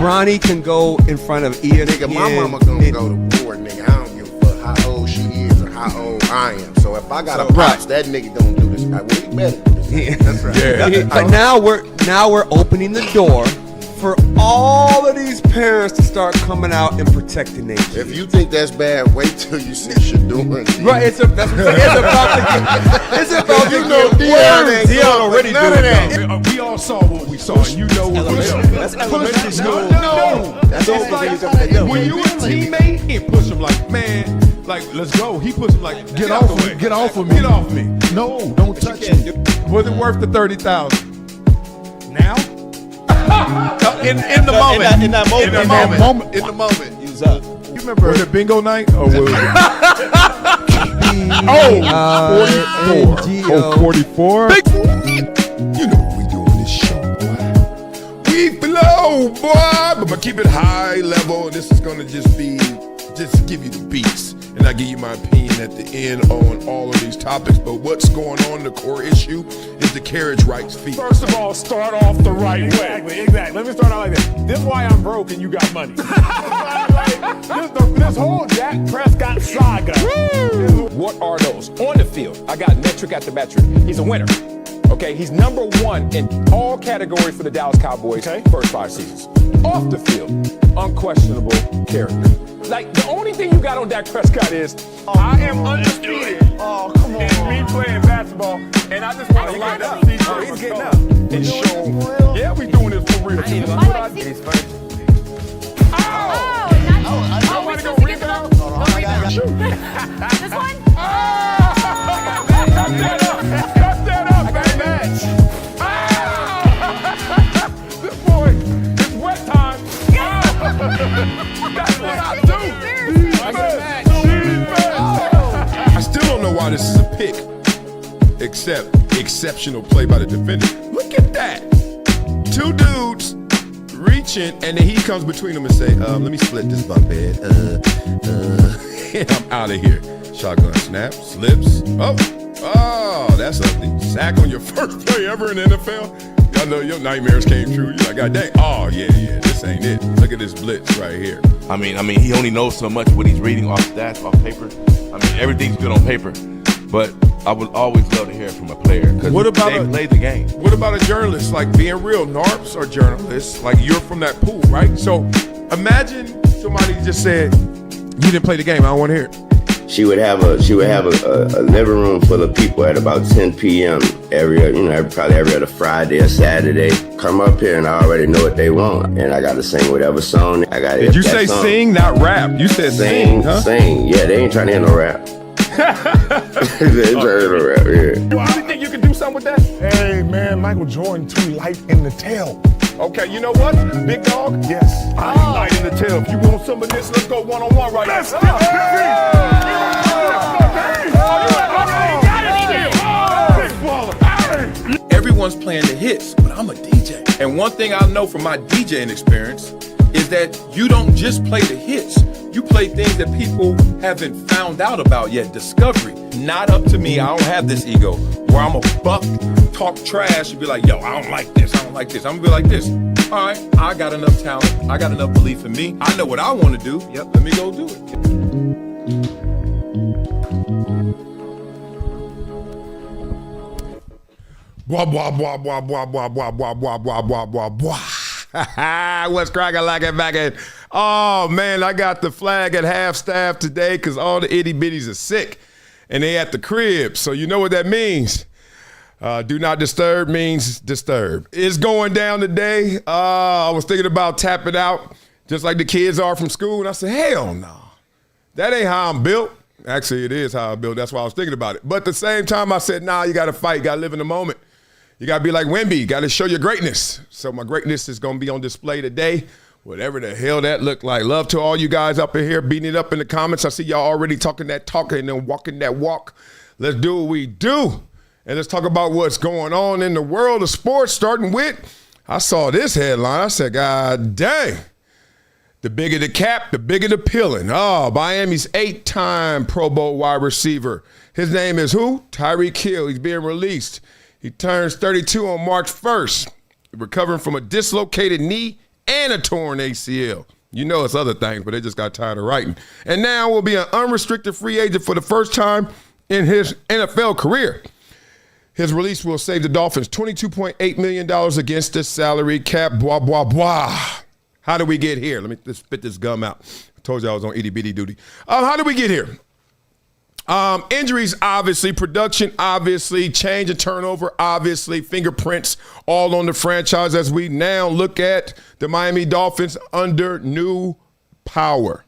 Bronny can go in front of ESPN. Nigga, my mama gonna go to war, nigga. I don't give a fuck how old she is or how old I am. So if I got a pops, that nigga gonna do this. Well, he better do this. That's right. Yeah. But now we're opening the door for all of these parents to start coming out and protecting their kids. If you think that's bad, wait till you see Shador. Right, it's about to get Dion already doing that. We all saw what we saw, and you know what we saw. That's elementary school. No. That's all like, when you a teammate, he push him like, man, like, let's go. He push him like, get off of me. Get off of me. Get off me. No, don't touch me. Was it worth the $30,000? Now? In the moment. In that moment. Use up. You remember? Was it bingo night or was it? 44. You know what we do on this show, boy. We flow, boy. But keep it high level. And this is gonna just give you the beats. And I give you my opinion at the end on all of these topics. But what's going on, the core issue, is the carriage rights fee. First of all, start off the right way. Exactly. Let me start out like this. This is why I'm broke and you got money. This whole Dak Prescott saga. What are those? On the field, I got metric after metric. He's a winner. Okay, he's number one in all categories for the Dallas Cowboys first 5 seasons. Off the field, unquestionable character. Like, the only thing you got on Dak Prescott is, I am undisputed. Oh, come on. And me playing basketball, and I just want to line up. He's getting up. And show, yeah, we doing this for real. He's funny. Somebody gonna rebound? Shoot. This one? Cut that up, baby. This boy, it's wet time. That's what I do. I still don't know why this is a pick, except exceptional play by the defender. Look at that. 2 dudes reaching, and then he comes between them and say, let me split this bunk bed. And I'm out of here. Shotgun snap, slips. Oh, that's ugly. Sack on your first play ever in the NFL. Y'all know your nightmares came true. You're like, God dang. Oh, yeah, this ain't it. Look at this blitz right here. I mean, he only knows so much what he's reading off stats, off paper. I mean, everything's good on paper. But I would always love to hear it from a player because they play the game. What about a journalist? Like, being real, NARPs are journalists. Like, you're from that pool, right? So imagine somebody just said, you didn't play the game. I don't want to hear it. She would have a living room full of people at about 10 p.m. probably every other Friday or Saturday. Come up here and I already know what they want, and I got to sing whatever song I got. Did you say song. Sing, not rap? You said sing, huh? Sing. Yeah, they ain't trying to hear no rap. They ain't trying to hear no rap. Yeah. Well, you think you can do something with that? Hey man, Michael Jordan too light in the tail. Okay, you know what? Big dog? Yes. I ain't light in the tail. If you want some of this, let's go one-on-one right now. Let's get Everyone's playing the hits, but I'm a DJ. And one thing I know from my DJing experience is that you don't just play the hits. You play things that people haven't found out about yet. Discovery. Not up to me. I don't have this ego where I'm a buck, talk trash, and be like, yo, I don't like this. I don't like this. I'm gonna be like this. All right, I got enough talent. I got enough belief in me. I know what I want to do. Yep, let me go do it. Blah, blah, blah, blah, blah, blah, blah, blah, blah, blah, blah, blah, blah. What's cracking like it back at? Oh, man, I got the flag at half staff today because all the itty bitties are sick and they at the crib. So you know what that means. Do not disturb means disturb. It's going down today. I was thinking about tapping out just like the kids are from school. And I said, hell no. That ain't how I'm built. Actually, it is how I'm built. That's why I was thinking about it. But at the same time, I said, nah, you got to fight. You got to live in the moment. You got to be like Wemby. You got to show your greatness. So my greatness is going to be on display today, whatever the hell that looked like. Love to all you guys up in here beating it up in the comments. I see y'all already talking that talk and then walking that walk. Let's do what we do. And let's talk about what's going on in the world of sports, starting with, I saw this headline. I said, God dang. The bigger the cap, the bigger the peeling. Oh, Miami's 8-time Pro Bowl wide receiver. His name is who? Tyreek Hill. He's being released. He turns 32 on March 1st, recovering from a dislocated knee and a torn ACL. You know it's other things, but they just got tired of writing. And now will be an unrestricted free agent for the first time in his NFL career. His release will save the Dolphins $22.8 million against the salary cap. Blah, blah, blah. How did we get here? Let me just spit this gum out. I told you I was on itty-bitty duty. How did we get here? Injuries, obviously. Production, obviously. Change and turnover, obviously. Fingerprints all on the franchise as we now look at the Miami Dolphins under new power.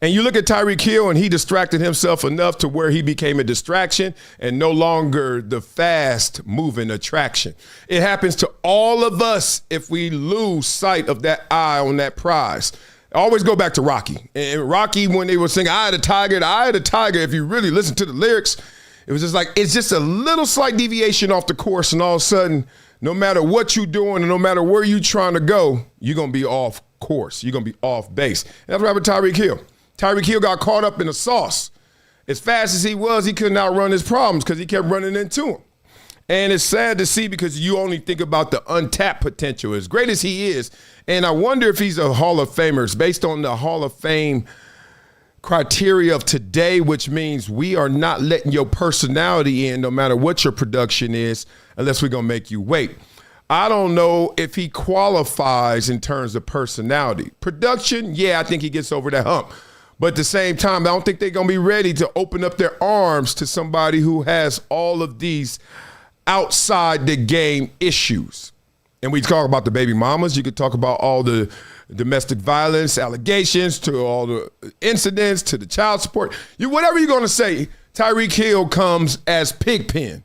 And you look at Tyreek Hill, and he distracted himself enough to where he became a distraction and no longer the fast-moving attraction. It happens to all of us if we lose sight of that eye on that prize. I always go back to Rocky. And Rocky, when they were singing, "I had a tiger, I had a tiger," if you really listen to the lyrics, it was just like, it's just a little slight deviation off the course, and all of a sudden, no matter what you're doing and no matter where you're trying to go, you're going to be off course. You're going to be off base. And that's what happened to Tyreek Hill. Tyreek Hill got caught up in the sauce. As fast as he was, he couldn't outrun his problems because he kept running into him. And it's sad to see because you only think about the untapped potential, as great as he is. And I wonder if he's a Hall of Famer. It's based on the Hall of Fame criteria of today, which means we are not letting your personality in no matter what your production is unless we're going to make you wait. I don't know if he qualifies in terms of personality. Production, yeah, I think he gets over that hump. But at the same time, I don't think they're going to be ready to open up their arms to somebody who has all of these outside the game issues. And we talk about the baby mamas. You could talk about all the domestic violence allegations, to all the incidents, to the child support. Whatever you're going to say, Tyreek Hill comes as Pigpen,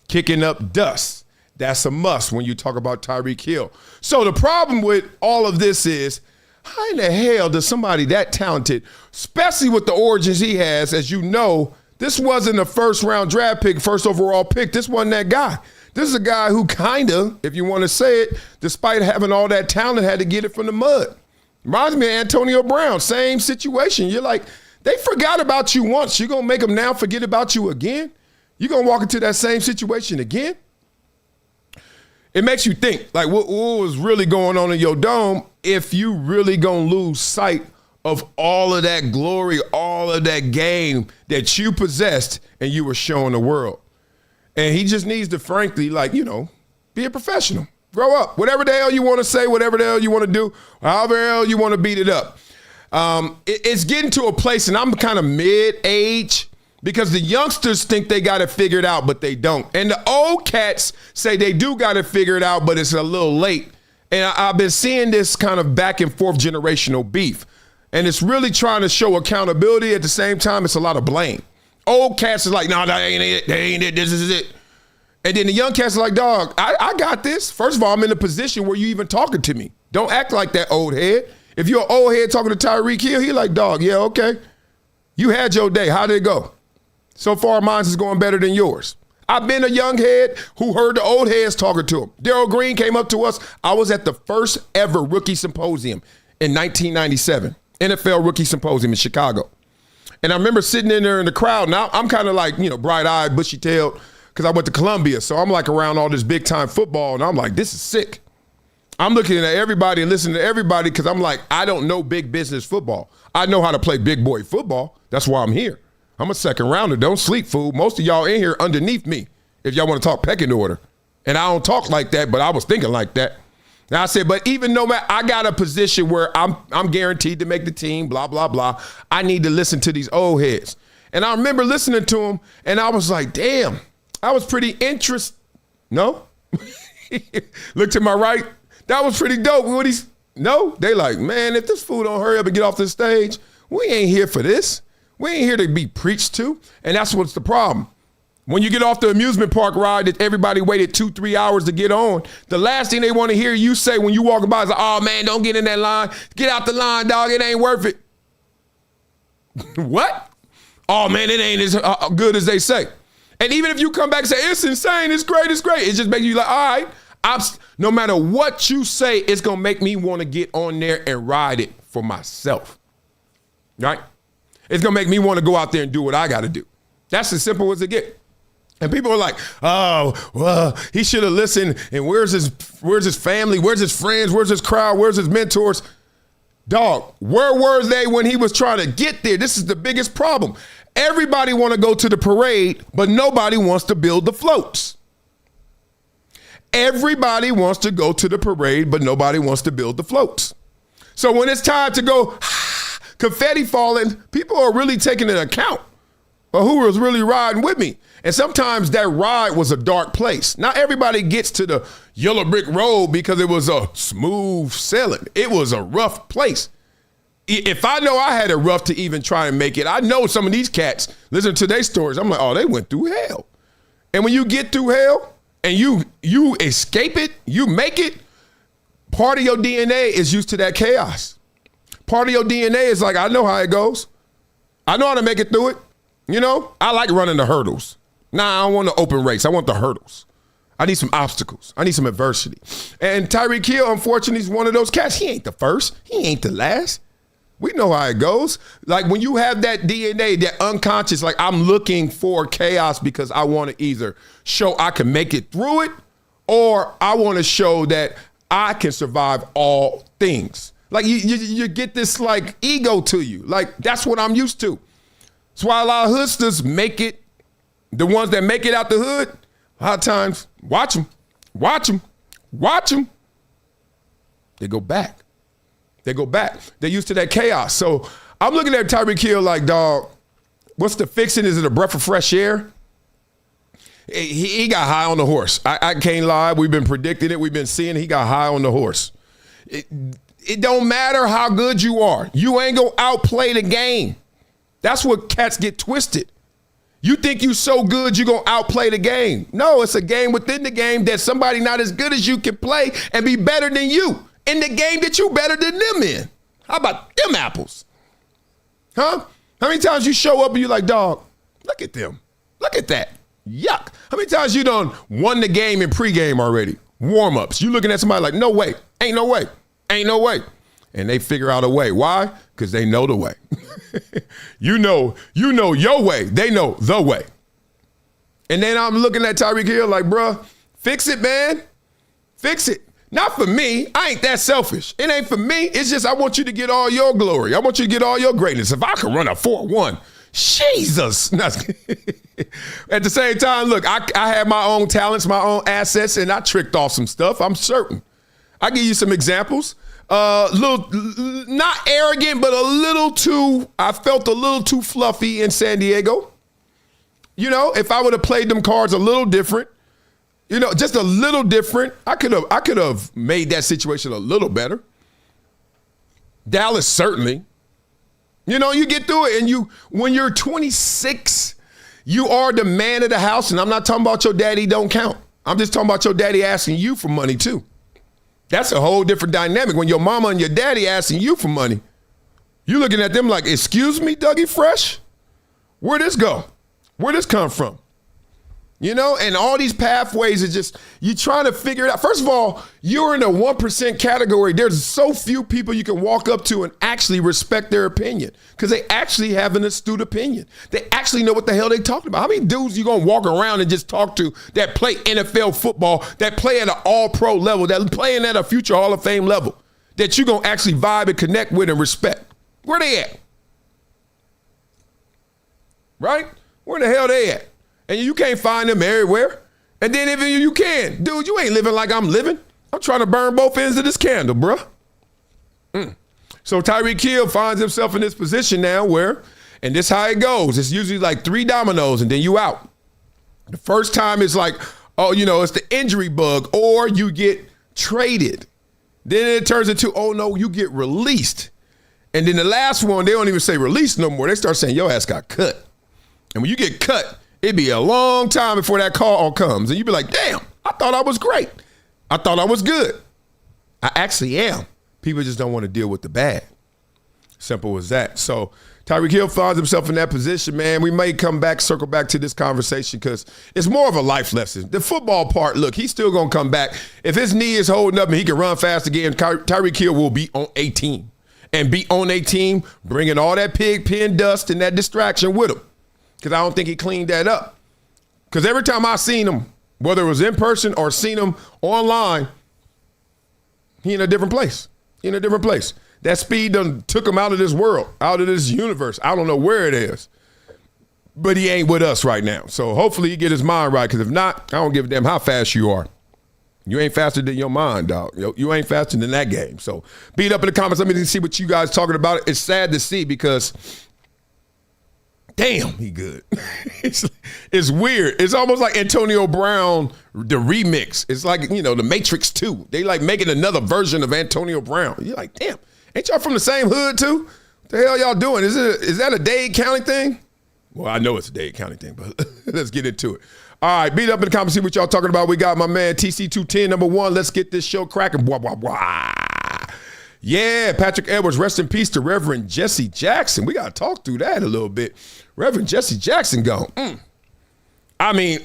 kicking up dust. That's a must when you talk about Tyreek Hill. So the problem with all of this is, how in the hell does somebody that talented, especially with the origins he has, as you know, this wasn't a first-round draft pick, first overall pick. This wasn't that guy. This is a guy who kind of, if you want to say it, despite having all that talent, had to get it from the mud. Reminds me of Antonio Brown, same situation. You're like, they forgot about you once. You're going to make them now forget about you again? You're going to walk into that same situation again? It makes you think, like, what was really going on in your dome if you really going to lose sight of all of that glory, all of that game that you possessed and you were showing the world. And he just needs to, frankly, like, be a professional. Grow up. Whatever the hell you want to say, whatever the hell you want to do, however the hell you want to beat it up. It's getting to a place, and I'm kind of mid-age, because the youngsters think they got it figured out, but they don't. And the old cats say they do got it figured out, but it's a little late. And I've been seeing this kind of back and forth generational beef. And it's really trying to show accountability. At the same time, it's a lot of blame. Old cats is like, no, that ain't it. That ain't it. This is it. And then the young cats are like, dog, I got this. First of all, I'm in a position where you even talking to me. Don't act like that old head. If you're an old head talking to Tyreek Hill, he like, dog, yeah, okay. You had your day. How did it go? So far, mine is going better than yours. I've been a young head who heard the old heads talking to him. Darryl Green came up to us. I was at the first ever rookie symposium in 1997, NFL rookie symposium in Chicago. And I remember sitting in there in the crowd. Now I'm kind of like, bright-eyed, bushy-tailed, because I went to Columbia. So I'm like around all this big-time football, and I'm like, this is sick. I'm looking at everybody and listening to everybody because I'm like, I don't know big business football. I know how to play big boy football. That's why I'm here. I'm a second rounder. Don't sleep, fool. Most of y'all in here underneath me if y'all want to talk pecking order. And I don't talk like that, but I was thinking like that. Now I said, but even though I got a position where I'm guaranteed to make the team, blah, blah, blah, I need to listen to these old heads. And I remember listening to them, and I was like, damn, I was pretty interested. No? Look to my right. That was pretty dope. No? They like, man, if this fool don't hurry up and get off the stage, we ain't here for this. We ain't here to be preached to, and that's what's the problem. When you get off the amusement park ride that everybody waited 2-3 hours to get on, the last thing they want to hear you say when you walking by is like, oh, man, don't get in that line. Get out the line, dog. It ain't worth it. What? Oh, man, it ain't as good as they say. And even if you come back and say, it's insane, it's great, it just makes you like, all right, no matter what you say, it's going to make me want to get on there and ride it for myself. Right? It's going to make me want to go out there and do what I got to do. That's as simple as it gets. And people are like, oh, well, he should have listened. And where's his family? Where's his friends? Where's his crowd? Where's his mentors? Dog, where were they when he was trying to get there? This is the biggest problem. Everybody want to go to the parade, but nobody wants to build the floats. Everybody wants to go to the parade, but nobody wants to build the floats. So when it's time to go, confetti falling, people are really taking into account of who was really riding with me. And sometimes that ride was a dark place. Not everybody gets to the yellow brick road because it was a smooth sailing. It was a rough place. If I know I had it rough to even try and make it, I know some of these cats, listen to their stories, I'm like, oh, they went through hell. And when you get through hell and you escape it, you make it, part of your DNA is used to that chaos. Part of your DNA is like, I know how it goes. I know how to make it through it. You know, I like running the hurdles. Nah, I don't want the open race. I want the hurdles. I need some obstacles. I need some adversity. And Tyreek Hill, unfortunately, is one of those cats. He ain't the first. He ain't the last. We know how it goes. Like when you have that DNA, that unconscious, like I'm looking for chaos because I want to either show I can make it through it or I want to show that I can survive all things. Like you get this like ego to you. Like that's what I'm used to. That's why a lot of hoodsters make it. The ones that make it out the hood, a lot of times, watch them. They go back. They're used to that chaos. So I'm looking at Tyreek Hill like, dog, what's the fixing? Is it a breath of fresh air? He got high on the horse. I can't lie. We've been predicting it. We've been seeing it. He got high on the horse. It don't matter how good you are. You ain't going to outplay the game. That's what cats get twisted. You think you so good you're going to outplay the game. No, it's a game within the game that somebody not as good as you can play and be better than you in the game that you better than them in. How about them apples? Huh? How many times you show up and you're like, dog, look at them. Look at that. Yuck. How many times you done won the game in pregame already? Warm-ups. You looking at somebody like, no way. Ain't no way. Ain't no way. And they figure out a way. Why? Because they know the way. You know your way. They know the way. And then I'm looking at Tyreek Hill like, bruh, fix it, man. Fix it. Not for me. I ain't that selfish. It ain't for me. It's just I want you to get all your glory. I want you to get all your greatness. If I could run a 4.1, Jesus. At the same time, look, I have my own talents, my own assets, and I tricked off some stuff. I'm certain. I'll give you some examples. Little, not arrogant, but I felt a little too fluffy in San Diego. You know, if I would have played them cards a little different, you know, just a little different, I could have made that situation a little better. Dallas, certainly. You know, you get through it, and when you're 26, you are the man of the house, and I'm not talking about your daddy don't count. I'm just talking about your daddy asking you for money, too. That's a whole different dynamic. When your mama and your daddy asking you for money, you looking at them like, excuse me, Dougie Fresh? Where'd this go? Where'd this come from? You know, and all these pathways are just, you trying to figure it out. First of all, you're in a 1% category. There's so few people you can walk up to and actually respect their opinion because they actually have an astute opinion. They actually know what the hell they talking about. How many dudes you going to walk around and just talk to that play NFL football, that play at an all-pro level, that playing at a future Hall of Fame level, that you going to actually vibe and connect with and respect? Where they at? Right? Where the hell they at? And you can't find them everywhere. And then even you can. Dude, you ain't living like I'm living. I'm trying to burn both ends of this candle, bruh. So Tyreek Hill finds himself in this position now where, and this is how it goes. It's usually like 3 dominoes and then you out. The first time it's like, oh, you know, it's the injury bug or you get traded. Then it turns into, oh, no, you get released. And then the last one, they don't even say release no more. They start saying your ass got cut. And when you get cut, it'd be a long time before that call comes. And you'd be like, damn, I thought I was great. I thought I was good. I actually am. People just don't want to deal with the bad. Simple as that. So Tyreek Hill finds himself in that position, man. We may circle back to this conversation because it's more of a life lesson. The football part, look, he's still going to come back. If his knee is holding up and he can run fast again, Tyreek Hill will be on a team. And be on a team bringing all that pig pen dust and that distraction with him. Because I don't think he cleaned that up. Because every time I seen him, whether it was in person or seen him online, he in a different place. He in a different place. That speed done took him out of this world, out of this universe. I don't know where it is. But he ain't with us right now. So hopefully he get his mind right, because if not, I don't give a damn how fast you are. You ain't faster than your mind, dog. You ain't faster than that game. So beat up in the comments. Let me see what you guys talking about. It's sad to see because, damn, he good. It's weird. It's almost like Antonio Brown, the remix. It's like, the Matrix 2. They like making another version of Antonio Brown. You're like, damn, ain't y'all from the same hood too? What the hell y'all doing? Is that a Dade County thing? Well, I know it's a Dade County thing, but let's get into it. All right, beat up in the comments, see what y'all talking about. We got my man TC210, number 1. Let's get this show cracking. Blah, blah, blah. Yeah, Patrick Edwards, rest in peace to Reverend Jesse Jackson. We got to talk through that a little bit. Reverend Jesse Jackson gone. I mean,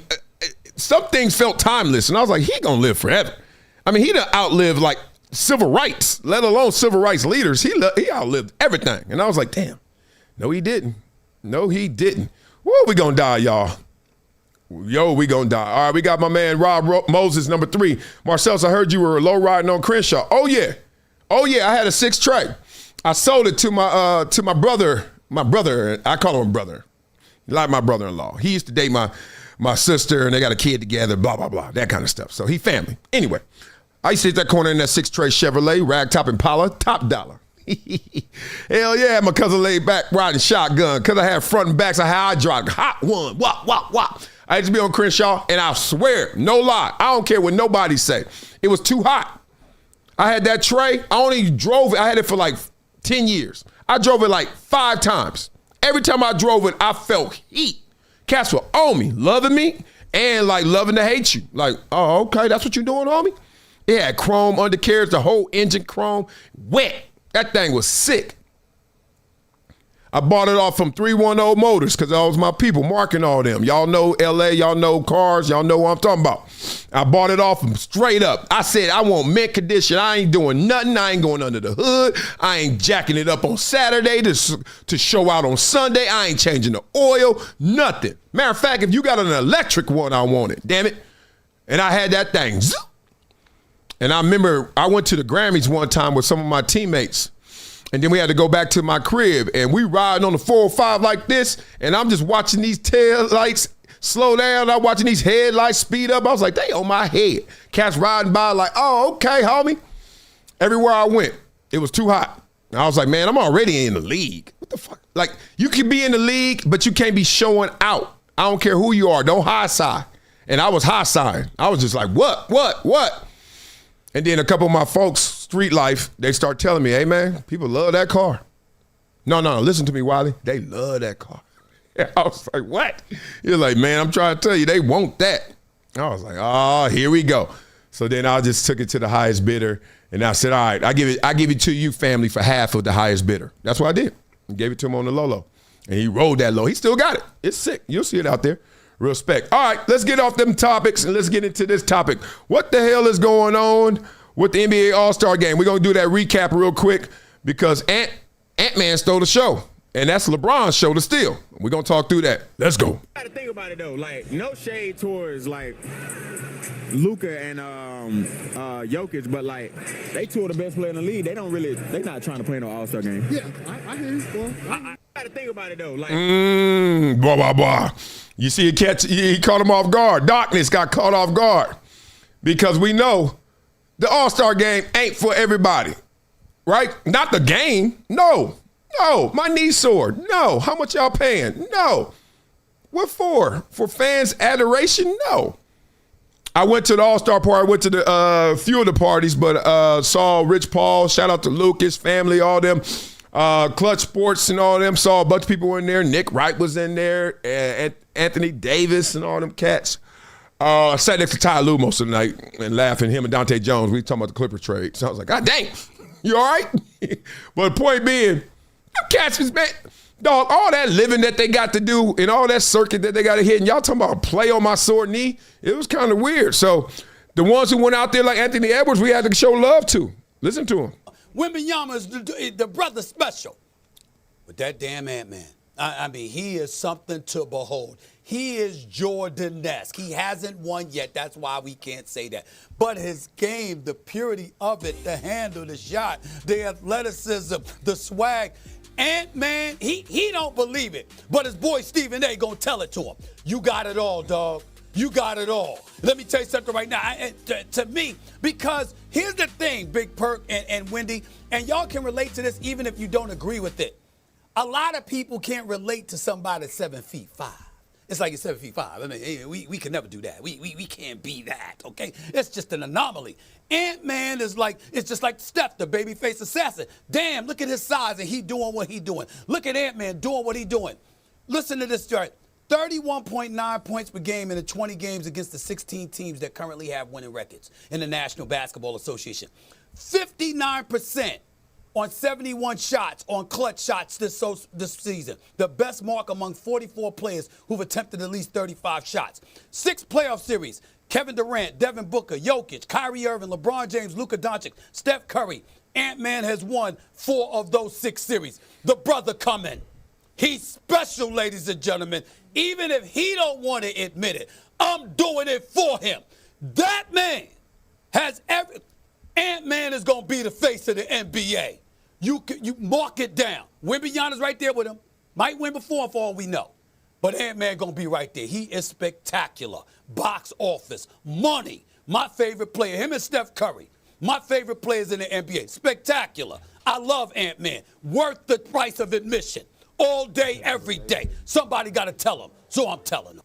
some things felt timeless, and I was like, he going to live forever. I mean, he done outlived, like, civil rights, let alone civil rights leaders. He outlived everything. And I was like, damn, no, he didn't. No, he didn't. Whoa, we going to die, y'all. Yo, we gonna die. All right, we got my man Rob Moses, number 3. Marcellus, I heard you were low riding on Crenshaw. Oh yeah, I had a 6 tray. I sold it to my brother. My brother, I call him a brother. Like my brother-in-law. He used to date my sister, and they got a kid together. Blah blah blah, that kind of stuff. So he family. Anyway, I used to hit that corner in that 6 tray Chevrolet, ragtop Impala, top dollar. Hell yeah, my cousin laid back riding shotgun because I had front and backs. I had hydraulic, hot one, wop wop wop. I used to be on Crenshaw, and I swear, no lie, I don't care what nobody say. It was too hot. I had that tray. I only drove it. I had it for like 10 years. I drove it like 5 times. Every time I drove it, I felt heat. Cats were on me, and like loving to hate you. Like, oh, okay, that's what you doing, homie? It had chrome undercarriage, the whole engine chrome, wet. That thing was sick. I bought it off from 310 Motors because that was my people, Mark and all them. Y'all know LA, y'all know cars, y'all know what I'm talking about. I bought it off them straight up. I said, I want mint condition. I ain't doing nothing. I ain't going under the hood. I ain't jacking it up on Saturday to show out on Sunday. I ain't changing the oil, nothing. Matter of fact, if you got an electric one, I want it, damn it. And I had that thing. And I remember I went to the Grammys one time with some of my teammates. And then we had to go back to my crib, and we riding on the 405 like this, and I'm just watching these tail lights slow down. I'm watching these headlights speed up. I was like, they on my head. Cats riding by like, oh, okay, homie. Everywhere I went, it was too hot. And I was like, man, I'm already in the league. What the fuck? Like, you can be in the league, but you can't be showing out. I don't care who you are. Don't high side. And I was high side. I was just like, what? And then a couple of my folks, street life, they start telling me, hey, man, people love that car. No, listen to me, Wiley. They love that car. I was like, what? You're like, man, I'm trying to tell you, they want that. I was like, oh, here we go. So then I just took it to the highest bidder, and I said, all right, I give it to you, family, for half of the highest bidder. That's what I did. I gave it to him on the low. And he rolled that low. He still got it. It's sick. You'll see it out there. Respect. All right, let's get off them topics and let's get into this topic. What the hell is going on with the NBA All-Star Game? We're going to do that recap real quick because Ant-Man stole the show, and that's LeBron's show to steal. We're going to talk through that. Let's go. You got to think about it, though. Like, no shade towards, like, Luka and Jokic, but, like, they two of the best players in the league. They're not trying to play no All-Star Game. Yeah, I hear you. Well, I got to think about it, though. Like, blah, blah, blah. You see, he caught him off guard. Darkness got caught off guard because we know the All-Star Game ain't for everybody, right? Not the game. No, my knee's sore. No, how much y'all paying? No. What for? For fans' adoration? No. I went to the All-Star party. I went to the few of the parties, but saw Rich Paul. Shout out to Lucas, family, all them. Clutch Sports and all them. Saw a bunch of people in there. Nick Wright was in there. Anthony Davis and all them cats. I sat next to Ty Lue most of the night and laughing. Him and Dante Jones, we talking about the Clipper trade. So I was like, God dang, you all right? But the point being, you cats is, man, dog, all that living that they got to do and all that circuit that they got to hit, and y'all talking about play on my sore knee, it was kind of weird. So the ones who went out there like Anthony Edwards, we had to show love to. Listen to him. Wembanyama is the brother special. But that damn Ant-Man. I mean, he is something to behold. He is Jordan-esque. He hasn't won yet. That's why we can't say that. But his game, the purity of it, the handle, the shot, the athleticism, the swag. Ant-Man, he don't believe it. But his boy Stephen A. gonna tell it to him. You got it all, dog. You got it all. Let me tell you something right now. To me, because here's the thing, Big Perk and Wendy, and y'all can relate to this even if you don't agree with it. A lot of people can't relate to somebody 7'5". It's like you're 7'5". I mean, we can never do that. We can't be that, okay? It's just an anomaly. Ant-Man is like, it's just like Steph, the babyface assassin. Damn, look at his size and he doing what he doing. Look at Ant-Man doing what he doing. Listen to this chart. 31.9 points per game in the 20 games against the 16 teams that currently have winning records in the National Basketball Association. 59% on 71 shots, on clutch shots this season. The best mark among 44 players who've attempted at least 35 shots. 6 playoff series. Kevin Durant, Devin Booker, Jokic, Kyrie Irving, LeBron James, Luka Doncic, Steph Curry. Ant-Man has won 4 of those 6 series. The brother coming. He's special, ladies and gentlemen. Even if he don't want to admit it, I'm doing it for him. That man has every... Ant-Man is going to be the face of the NBA. You mark it down. Wembanyama's right there with him. Might win before him for all we know. But Ant-Man going to be right there. He is spectacular. Box office. Money. My favorite player. Him and Steph Curry. My favorite players in the NBA. Spectacular. I love Ant-Man. Worth the price of admission. All day, every day. Somebody got to tell him. So I'm telling him.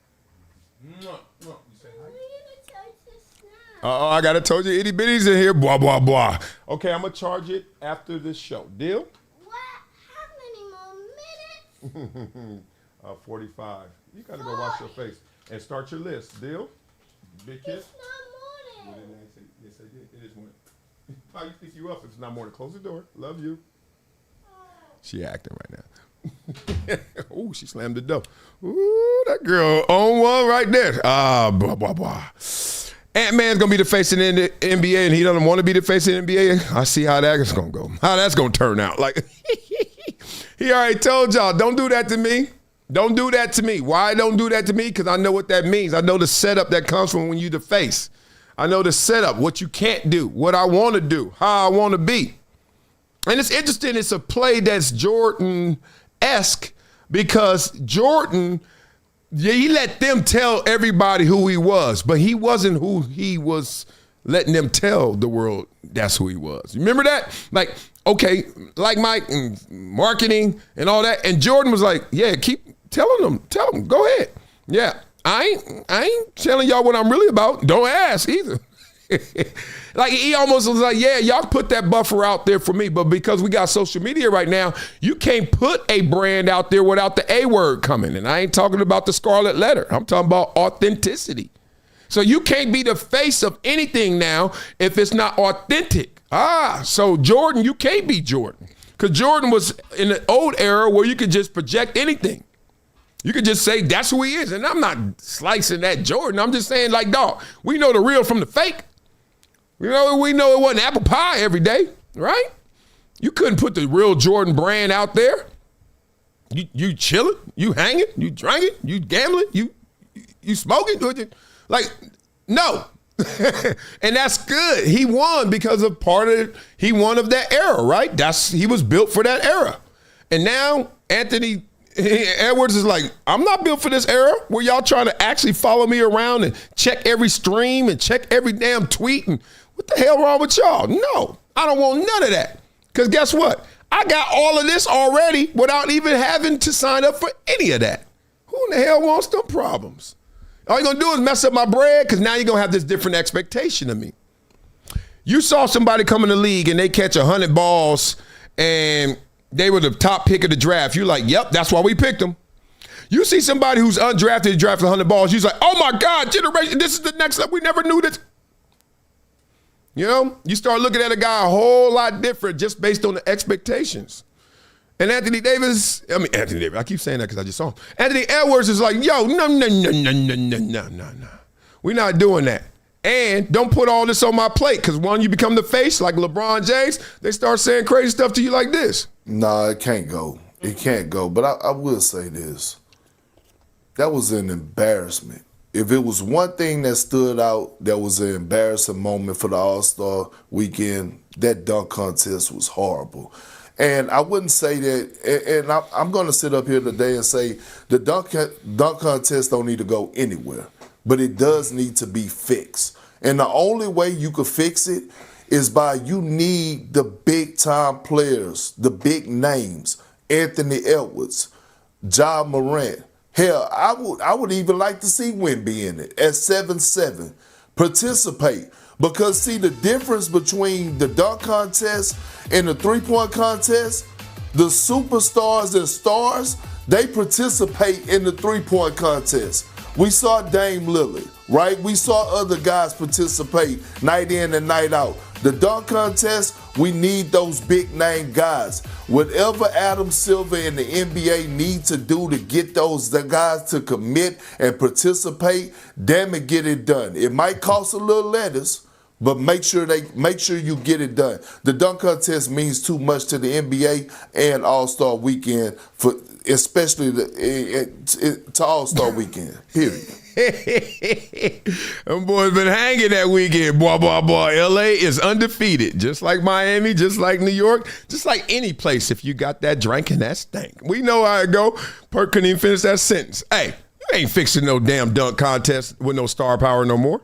I gotta told you, itty bitties in here, blah, blah, blah. Okay, I'm gonna charge it after this show. Deal? What? How many more minutes? 45. You gotta go wash your face and start your list. Deal? Big kiss? It's not morning. Yes, I did. It is morning. How you think you up if it's not morning? Close the door. Love you. She acting right now. Ooh, she slammed the door. Ooh, that girl on one right there. Blah, blah, blah. Ant-Man's going to be the face of the NBA, and he doesn't want to be the face of the NBA. I see how that's going to go, how that's going to turn out. Like, he already told y'all, don't do that to me. Don't do that to me. Why don't do that to me? Because I know what that means. I know the setup that comes from when you the face. I know the setup, what you can't do, what I want to do, how I want to be. And it's interesting. It's a play that's Jordan-esque because Jordan – yeah, he let them tell everybody who he was, but he wasn't who he was letting them tell the world that's who he was. Remember that? Like, okay, like Mike and marketing and all that. And Jordan was like, yeah, keep telling them. Tell them. Go ahead. Yeah, I ain't telling y'all what I'm really about. Don't ask either. Like he almost was like, yeah, y'all put that buffer out there for me, but because we got social media right now, you can't put a brand out there without the A word coming. And I ain't talking about the scarlet letter. I'm talking about authenticity. So you can't be the face of anything now if it's not authentic. So Jordan, you can't be Jordan. Because Jordan was in the old era where you could just project anything. You could just say that's who he is. And I'm not slicing that Jordan. I'm just saying, like, dog, we know the real from the fake. We know it wasn't apple pie every day, right? You couldn't put the real Jordan brand out there. You chilling, you hanging, you drinking, you gambling, you smoking. Like, no. And that's good. He won because of he won of that era, right? He was built for that era. And now Anthony Edwards is like, I'm not built for this era where y'all trying to actually follow me around and check every stream and check every damn tweet. And what the hell wrong with y'all? No, I don't want none of that. Because guess what? I got all of this already without even having to sign up for any of that. Who in the hell wants them problems? All you're going to do is mess up my bread because now you're going to have this different expectation of me. You saw somebody come in the league and they catch 100 balls and they were the top pick of the draft. You're like, yep, that's why we picked them. You see somebody who's undrafted, drafted 100 balls. You're like, oh my God, generation, this is the next level. We never knew this. You know, you start looking at a guy a whole lot different just based on the expectations. And Anthony Davis, I keep saying that because I just saw him. Anthony Edwards is like, yo, no. We're not doing that. And don't put all this on my plate because when you become the face like LeBron James, they start saying crazy stuff to you like this. No, it can't go. It can't go. But I will say this. That was an embarrassment. If it was one thing that stood out that was an embarrassing moment for the All-Star weekend, that dunk contest was horrible. And I wouldn't say that, and I'm going to sit up here today and say the dunk contest don't need to go anywhere, but it does need to be fixed. And the only way you could fix it is by you need the big-time players, the big names, Anthony Edwards, Ja Morant. Hell, I would even like to see Wemby in it at 7'7". Participate. Because, see, the difference between the dunk contest and the three-point contest, the superstars and stars, they participate in the three-point contest. We saw Dame Lillard, right? We saw other guys participate night in and night out. The dunk contest, we need those big-name guys. Whatever Adam Silver and the NBA need to do to get the guys to commit and participate, damn it, get it done. It might cost a little lettuce, but make sure you get it done. The dunk contest means too much to the NBA and All-Star Weekend, especially to All-Star Weekend. Period. Them boys been hanging that weekend. Boy. LA is undefeated. Just like Miami, just like New York, just like any place. If you got that drink and that stink. We know how it go. Perk couldn't even finish that sentence. Hey, you ain't fixing no damn dunk contest with no star power no more.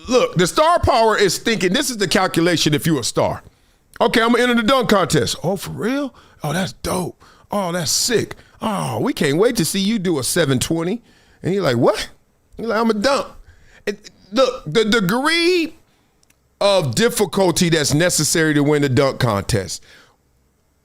Look, the star power is thinking this is the calculation if you a star. Okay, I'm going to enter the dunk contest. Oh, for real? Oh, that's dope. Oh, that's sick. Oh, we can't wait to see you do a 720. And you're like, what? You're like, I'm a dunk. Look, the degree of difficulty that's necessary to win the dunk contest,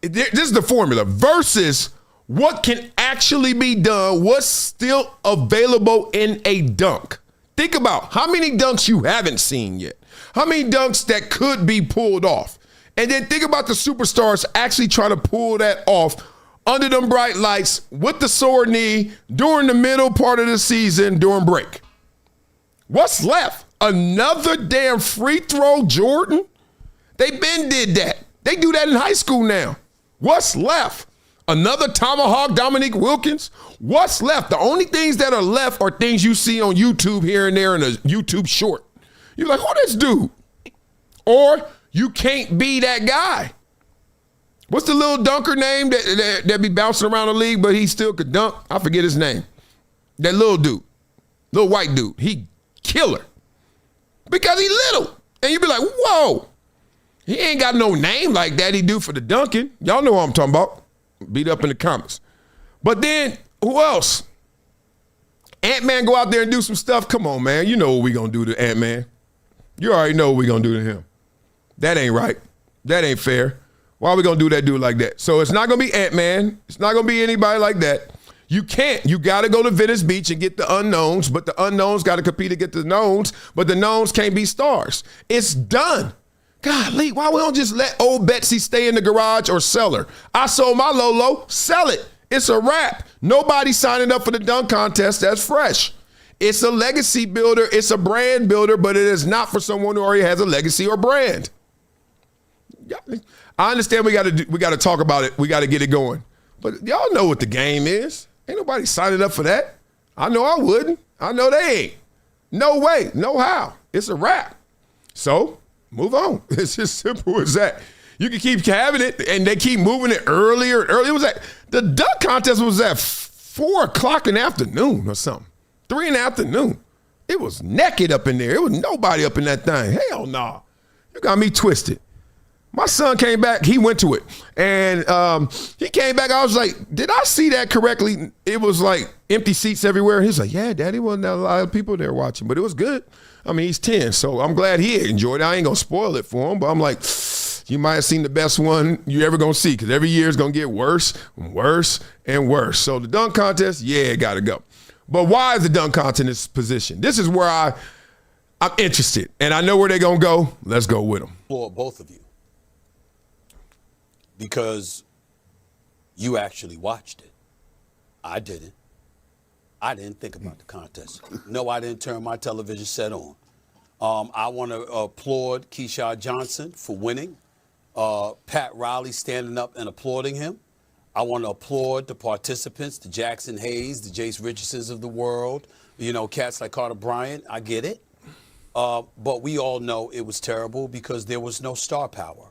this is the formula, versus what can actually be done, what's still available in a dunk. Think about how many dunks you haven't seen yet. How many dunks that could be pulled off. And then think about the superstars actually trying to pull that off under them bright lights with the sore knee during the middle part of the season during break. What's left? Another damn free throw Jordan? They been did that. They do that in high school now. What's left? Another tomahawk Dominique Wilkins? What's left? The only things that are left are things you see on YouTube here and there in a YouTube short. You're like, who this dude? Or you can't be that guy. What's the little dunker name that be bouncing around the league, but he still could dunk? I forget his name. That little dude, little white dude, he killer. Because he little. And you be like, whoa. He ain't got no name like that he do for the dunking. Y'all know what I'm talking about. Beat up in the comments. But then, who else? Ant-Man go out there and do some stuff. Come on, man. You know what we gonna do to Ant-Man. You already know what we gonna do to him. That ain't right. That ain't fair. Why are we going to do that dude like that? So it's not going to be Ant-Man. It's not going to be anybody like that. You can't. You got to go to Venice Beach and get the unknowns, but the unknowns got to compete to get the knowns, but the knowns can't be stars. It's done. Golly, why we don't just let old Betsy stay in the garage or sell her? I sold my Lolo. Sell it. It's a wrap. Nobody signing up for the dunk contest. That's fresh. It's a legacy builder. It's a brand builder, but it is not for someone who already has a legacy or brand. I understand we got to talk about it. We got to get it going. But y'all know what the game is. Ain't nobody signing up for that. I know I wouldn't. I know they ain't. No way. No how. It's a wrap. So move on. It's just simple as that. You can keep having it, and they keep moving it earlier and earlier. It was at the dunk contest was at 4 o'clock in the afternoon or something. 3 in the afternoon. It was naked up in there. It was nobody up in that thing. Hell no. Nah. You got me twisted. My son came back. He went to it. And he came back. I was like, did I see that correctly? It was like empty seats everywhere. He's like, yeah, Daddy, wasn't a lot of people there watching. But it was good. I mean, he's 10, so I'm glad he enjoyed it. I ain't going to spoil it for him. But I'm like, you might have seen the best one you ever going to see because every year it's going to get worse and worse and worse. So the dunk contest, yeah, it got to go. But why is the dunk contest in this position? This is where I'm interested. And I know where they're going to go. Let's go with them. For both of you. Because you actually watched it. I didn't. I didn't think about the contest. No, I didn't turn my television set on. I want to applaud Keyshawn Johnson for winning. Pat Riley standing up and applauding him. I want to applaud the participants, the Jackson Hayes, the Jace Richardsons of the world, cats like Carter Bryant. I get it. But we all know it was terrible because there was no star power.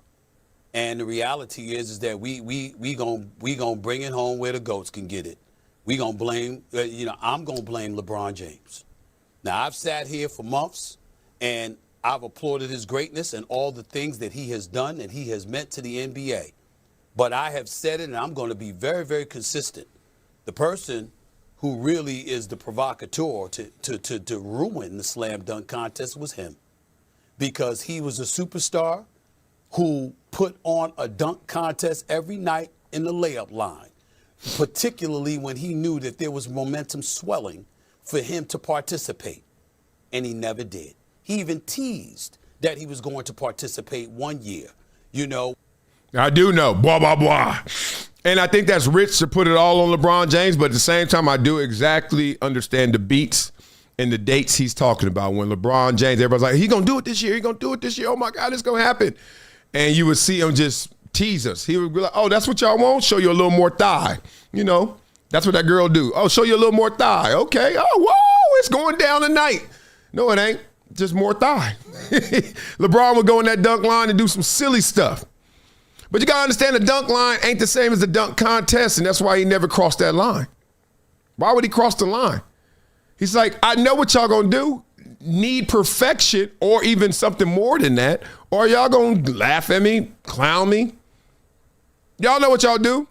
And the reality is that we gonna bring it home where the goats can get it. We gonna blame, I'm gonna blame LeBron James. Now, I've sat here for months and I've applauded his greatness and all the things that he has done and he has meant to the NBA. But I have said it, and I'm going to be very, very consistent. The person who really is the provocateur to ruin the slam dunk contest was him. Because he was a superstar who put on a dunk contest every night in the layup line, particularly when he knew that there was momentum swelling for him to participate. And he never did. He even teased that he was going to participate one year, I do know, blah, blah, blah. And I think that's rich to put it all on LeBron James, but at the same time, I do exactly understand the beats and the dates he's talking about. When LeBron James, everybody's like, he's going to do it this year, oh my God, it's going to happen. And you would see him just tease us. He would be like, oh, that's what y'all want? Show you a little more thigh. That's what that girl do. Oh, show you a little more thigh. Okay, oh, whoa, it's going down tonight. No, it ain't, just more thigh. LeBron would go in that dunk line and do some silly stuff. But you got to understand the dunk line ain't the same as the dunk contest, and that's why he never crossed that line. Why would he cross the line? He's like, I know what y'all going to do. Need perfection or even something more than that, or y'all going to laugh at me, clown me. Y'all know what y'all do.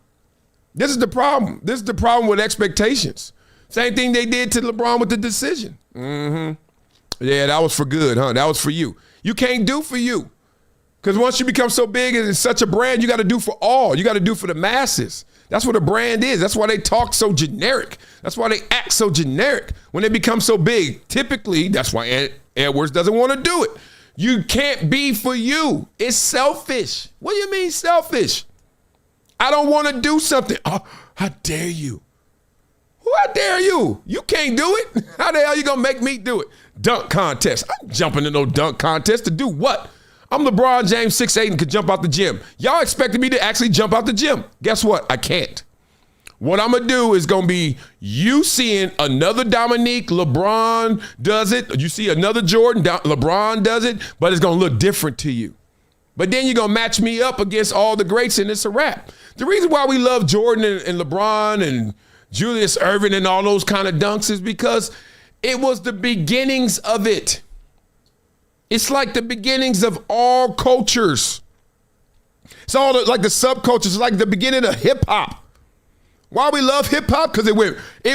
This is the problem. This is the problem with expectations. Same thing they did to LeBron with the decision. Yeah, that was for good, huh? That was for you. You can't do for you. Because once you become so big and it's such a brand, you got to do for all. You got to do for the masses. That's what a brand is. That's why they talk so generic. That's why they act so generic. When they become so big, typically, that's why Edwards doesn't want to do it. You can't be for you. It's selfish. What do you mean selfish? I don't want to do something. Oh, how dare you? Who I dare you? You can't do it. How the hell you going to make me do it? Dunk contest. I'm jumping in no dunk contest to do what? I'm LeBron James, 6'8", and could jump out the gym. Y'all expected me to actually jump out the gym. Guess what? I can't. What I'm going to do is going to be you seeing another Dominique, LeBron does it. You see another Jordan, LeBron does it, but it's going to look different to you. But then you're going to match me up against all the greats, and it's a wrap. The reason why we love Jordan and LeBron and Julius Erving and all those kind of dunks is because it was the beginnings of it. It's like the beginnings of all cultures. It's all like the subcultures. It's like the beginning of hip hop. Why we love hip hop? Because it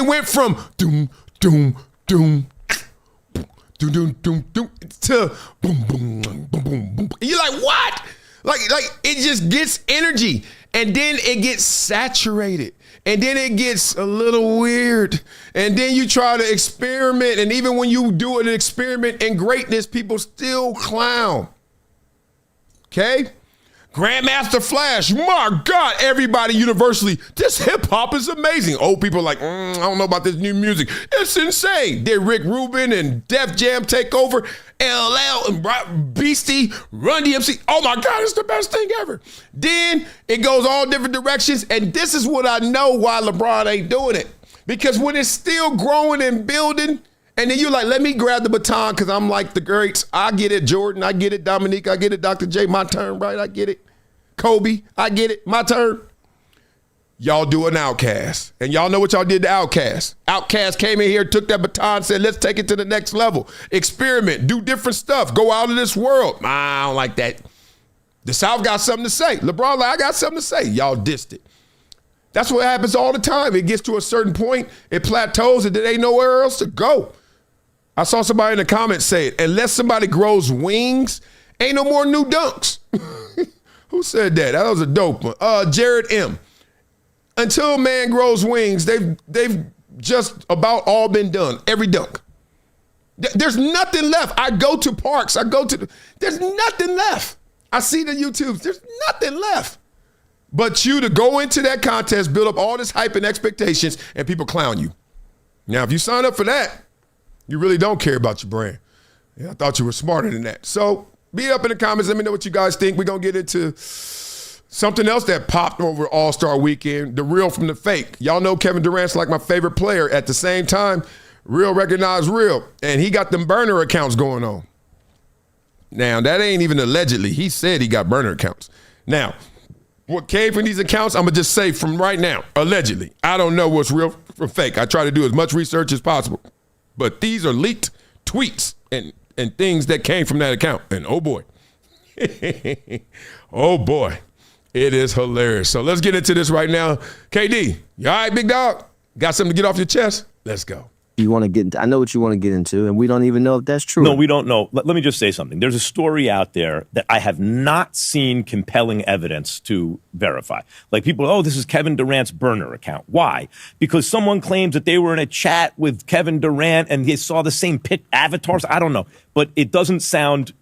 went from doom, doom, doom, doom, doom, doom, doom to boom, boom, boom, boom, boom. And you're like, what? Like it just gets energy. And then it gets saturated. And then it gets a little weird. And then you try to experiment. And even when you do an experiment in greatness, people still clown. Okay? Grandmaster Flash. My God, everybody universally, this hip hop is amazing. Old people are like, I don't know about this new music. It's insane. Did Rick Rubin and Def Jam take over? LL and Beastie, Run DMC. Oh my God, it's the best thing ever. Then it goes all different directions. And this is what I know why LeBron ain't doing it. Because when it's still growing and building, and then you're like, let me grab the baton because I'm like the greats. I get it, Jordan. I get it, Dominique. I get it, Dr. J. My turn, right? I get it. Kobe, I get it. My turn. Y'all do an Outkast. And y'all know what y'all did to Outkast. Outkast came in here, took that baton, said, let's take it to the next level. Experiment. Do different stuff. Go out of this world. I don't like that. The South got something to say. LeBron, I got something to say. Y'all dissed it. That's what happens all the time. It gets to a certain point, it plateaus, and there ain't nowhere else to go. I saw somebody in the comments say it. Unless somebody grows wings, ain't no more new dunks. Who said that? That was a dope one. Jared M. Until man grows wings, they've just about all been done. Every dunk. There's nothing left. I go to parks. There's nothing left. I see the YouTubes. There's nothing left. But you to go into that contest, build up all this hype and expectations, and people clown you. Now, if you sign up for that, you really don't care about your brand. Yeah, I thought you were smarter than that. So be up in the comments. Let me know what you guys think. We're going to get into Something else that popped over All-Star Weekend, the real from the fake. Y'all know Kevin Durant's like my favorite player. At the same time, real recognized real. And he got them burner accounts going on. Now, that ain't even allegedly. He said he got burner accounts. Now, what came from these accounts, I'm going to just say from right now, allegedly. I don't know what's real from fake. I try to do as much research as possible. But these are leaked tweets and things that came from that account. And oh boy. Oh boy. It is hilarious. So let's get into this right now. KD, you all right, big dog? Got something to get off your chest? Let's go. You want to get into, I know what you want to get into, and we don't even know if that's true. No, we don't know. Let me just say something. There's a story out there that I have not seen compelling evidence to verify. Like people, oh, this is Kevin Durant's burner account. Why? Because someone claims that they were in a chat with Kevin Durant and they saw the same avatars. I don't know, but it doesn't sound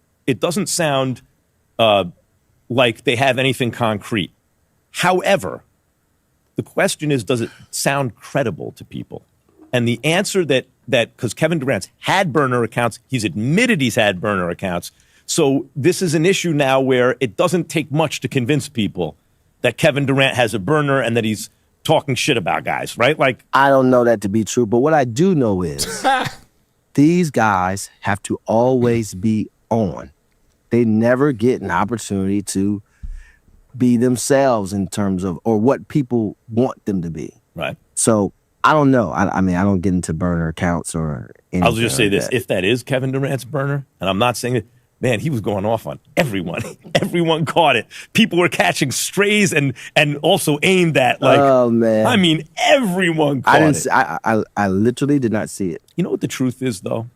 like they have anything concrete. However, the question is, does it sound credible to people? And the answer that because Kevin Durant's had burner accounts, he's admitted he's had burner accounts. So this is an issue now where it doesn't take much to convince people that Kevin Durant has a burner and that he's talking shit about guys, right? Like, I don't know that to be true, but what I do know is these guys have to always be on. They never get an opportunity to be themselves in terms of, or what people want them to be. Right. So I don't know. I mean, I don't get into burner accounts or anything. I'll just say like this. that. If that is Kevin Durant's burner, and I'm not saying it, man, he was going off on everyone. Everyone caught it. People were catching strays and also aimed at. Like, oh, man. I mean, everyone caught it. I literally did not see it. You know what the truth is, though?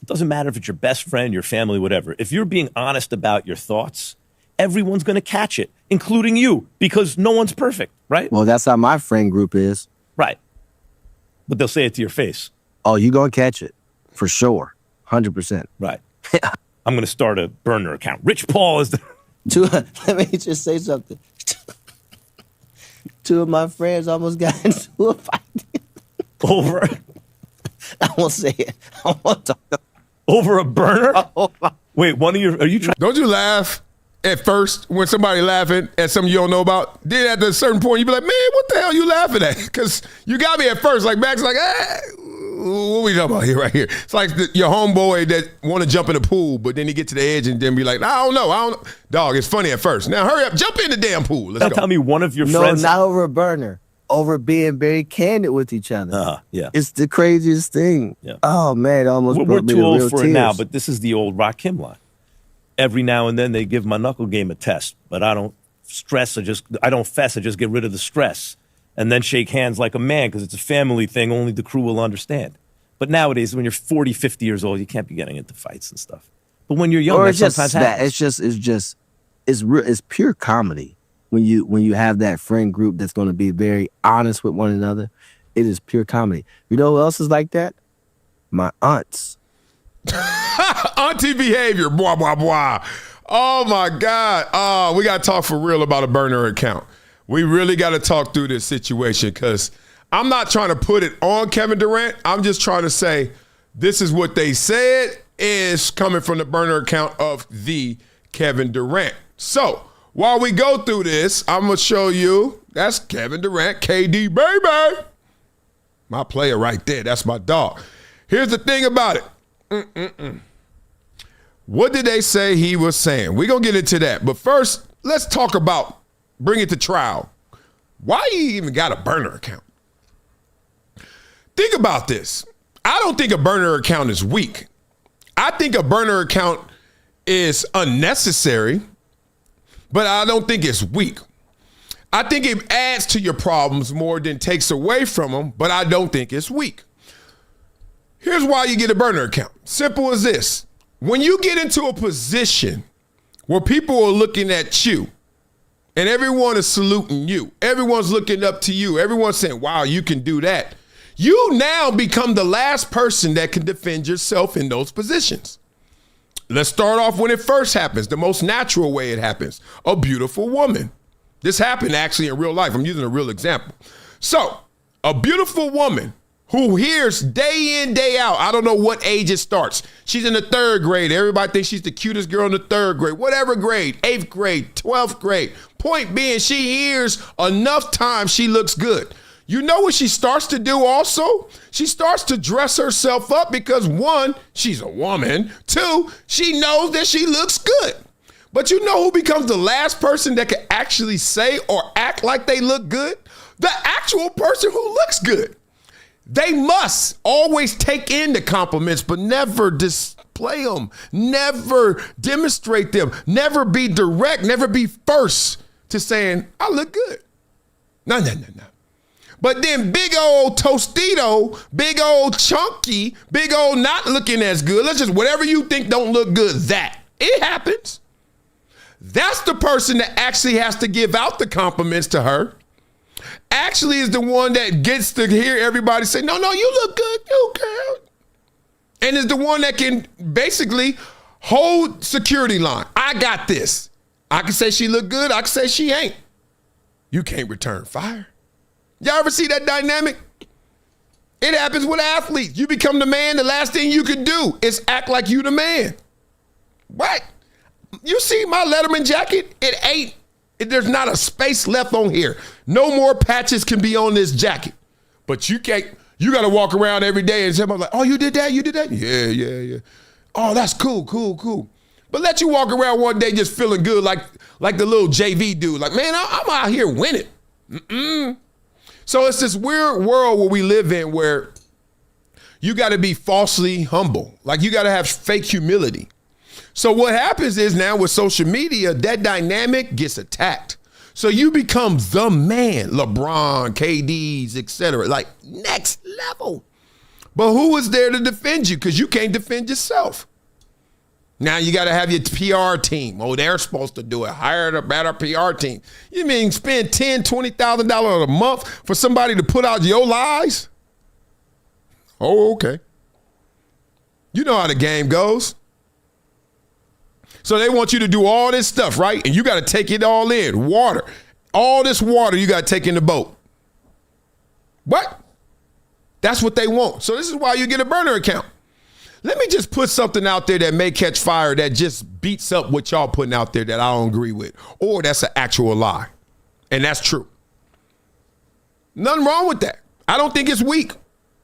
It doesn't matter if it's your best friend, your family, whatever. If you're being honest about your thoughts, everyone's going to catch it, including you, because no one's perfect, right? Well, that's how my friend group is. Right. But they'll say it to your face. Oh, you're going to catch it. For sure. 100%. Right. I'm going to start a burner account. Rich Paul is the... Let me just say something. Two of my friends almost got into a fight. Over? I won't say it. I won't talk about it. Over a burner? Wait, one of your... Are you trying... Don't you laugh at first when somebody laughing at something you don't know about? Then at a certain point, you be like, man, what the hell you laughing at? Because you got me at first. Like, Max like, what we talking about here, right here? It's like your homeboy that want to jump in the pool, but then he get to the edge and then be like, I don't know. Dog, it's funny at first. Now, hurry up. Jump in the damn pool. Let's go. Tell me one of your friends... No, not over a burner. Over being very candid with each other. Yeah. It's the craziest thing. Yeah. Oh, man, it almost We're brought me too to old real for tears. it now, but this is the old Rakim line. Every now and then they give my knuckle game a test, but I don't fess, I just get rid of the stress. And then shake hands like a man because it's a family thing, only the crew will understand. But nowadays, when you're 40, 50 years old, you can't be getting into fights and stuff. But when you're young, or that it's just sometimes that. happens. It's pure comedy when you have that friend group that's going to be very honest with one another. It is pure comedy. You know who else is like that? My aunts. Auntie behavior, blah, blah, blah. Oh, my God. We got to talk for real about a burner account. We really got to talk through this situation because I'm not trying to put it on Kevin Durant. I'm just trying to say this is what they said is coming from the burner account of the Kevin Durant. So while we go through this, I'm going to show you that's Kevin Durant, KD, baby. My player right there. That's my dog. Here's the thing about it. What did they say he was saying? We're going to get into that. But first, let's talk about, bring it to trial. Why he even got a burner account? Think about this. I don't think a burner account is weak. I think a burner account is unnecessary, but I don't think it's weak. I think it adds to your problems more than takes away from them, but I don't think it's weak. Here's why you get a burner account. Simple as this. When you get into a position where people are looking at you and everyone is saluting you, everyone's looking up to you, everyone's saying, wow, you can do that. You now become the last person that can defend yourself in those positions. Let's start off when it first happens, the most natural way it happens. A beautiful woman. This happened actually in real life. I'm using a real example. So, a beautiful woman who hears day in, day out, I don't know what age it starts. She's in the 3rd grade. Everybody thinks she's the cutest girl in the 3rd grade, whatever grade, 8th grade, 12th grade. Point being, she hears enough times she looks good. You know what she starts to do also? She starts to dress herself up because 1, she's a woman. 2, she knows that she looks good. But you know who becomes the last person that can actually say or act like they look good? The actual person who looks good. They must always take in the compliments, but never display them, never demonstrate them, never be direct, never be first to saying, I look good. No. But then big old Tostito, big old chunky, big old not looking as good. Let's just, whatever you think don't look good, that. It happens. That's the person that actually has to give out the compliments to her. Actually is the one that gets to hear everybody say, no, you look good, you girl. And is the one that can basically hold security line. I got this. I can say she look good. I can say she ain't. You can't return fire. Y'all ever see that dynamic? It happens with athletes. You become the man, the last thing you can do is act like you the man. What? You see my Letterman jacket? It ain't. There's not a space left on here. No more patches can be on this jacket. But you can't, you got to walk around every day and somebody's like, oh, you did that? You did that? Yeah. Oh, that's cool. But let you walk around one day just feeling good like the little JV dude. Like, man, I'm out here winning. So it's this weird world where we live in where you got to be falsely humble. Like you got to have fake humility. So what happens is now with social media, that dynamic gets attacked. So you become the man, LeBron, KDs, etc. Like next level. But who is there to defend you? Because you can't defend yourself. Now you got to have your PR team. Oh, they're supposed to do it. Hire a better PR team. You mean spend $10,000, $20,000 a month for somebody to put out your lies? Oh, okay. You know how the game goes. So they want you to do all this stuff, right? And you got to take it all in. Water. All this water you got to take in the boat. What? That's what they want. So this is why you get a burner account. Let me just put something out there that may catch fire that just beats up what y'all putting out there that I don't agree with. Or that's an actual lie. And that's true. Nothing wrong with that. I don't think it's weak.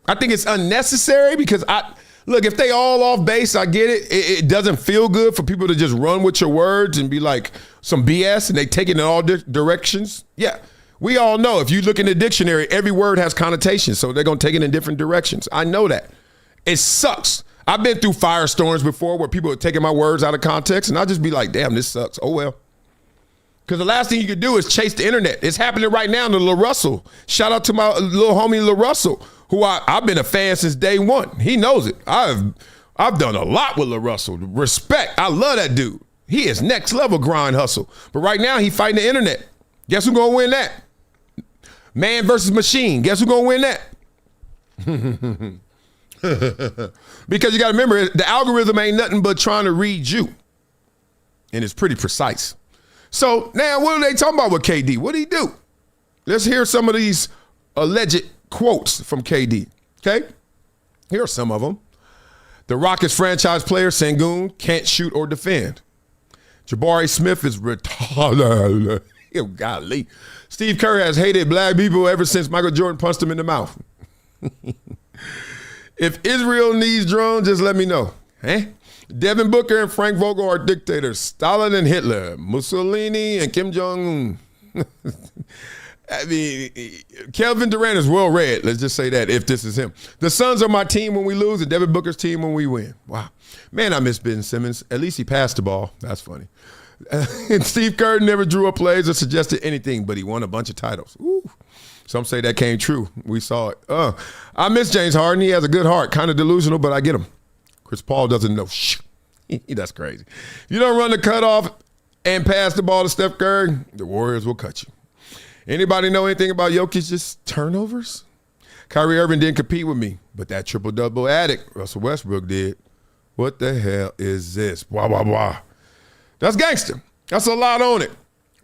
I think it's unnecessary because look, if they all off base, I get it. It doesn't feel good for people to just run with your words and be like some BS and they take it in all directions. Yeah, we all know if you look in the dictionary, every word has connotations, so they're going to take it in different directions. I know that. It sucks. I've been through firestorms before where people are taking my words out of context and I'll just be like, damn, this sucks. Oh, well. Because the last thing you could do is chase the internet. It's happening right now to Lil Russell. Shout out to my little homie Lil Russell, who I've been a fan since day one. He knows it. I've done a lot with Lil Russell. Respect. I love that dude. He is next level grind hustle. But right now he fighting the internet. Guess who's gonna win that? Man versus machine. Guess who's gonna win that? Because you gotta remember, the algorithm ain't nothing but trying to read you. And it's pretty precise. So now what are they talking about with KD? What did he do? Let's hear some of these alleged quotes from KD, okay? Here are some of them. The Rockets franchise player, Sengun, can't shoot or defend. Jabari Smith is retarded. Oh, golly. Steve Kerr has hated black people ever since Michael Jordan punched him in the mouth. If Israel needs drones, just let me know. Devin Booker and Frank Vogel are dictators. Stalin and Hitler, Mussolini and Kim Jong-un. I mean, Kelvin Durant is well read. Let's just say that if this is him. The Suns are my team when we lose and Devin Booker's team when we win. Wow. Man, I miss Ben Simmons. At least he passed the ball. That's funny. And Steve Kerr never drew up plays or suggested anything, but he won a bunch of titles. Ooh. Some say that came true. We saw it. I miss James Harden. He has a good heart. Kind of delusional, but I get him. Chris Paul doesn't know. That's crazy. If you don't run the cutoff and pass the ball to Steph Curry, the Warriors will cut you. Anybody know anything about Jokic's turnovers? Kyrie Irving didn't compete with me, but that triple-double addict, Russell Westbrook, did. What the hell is this? Blah, blah, blah. That's gangster. That's a lot on it.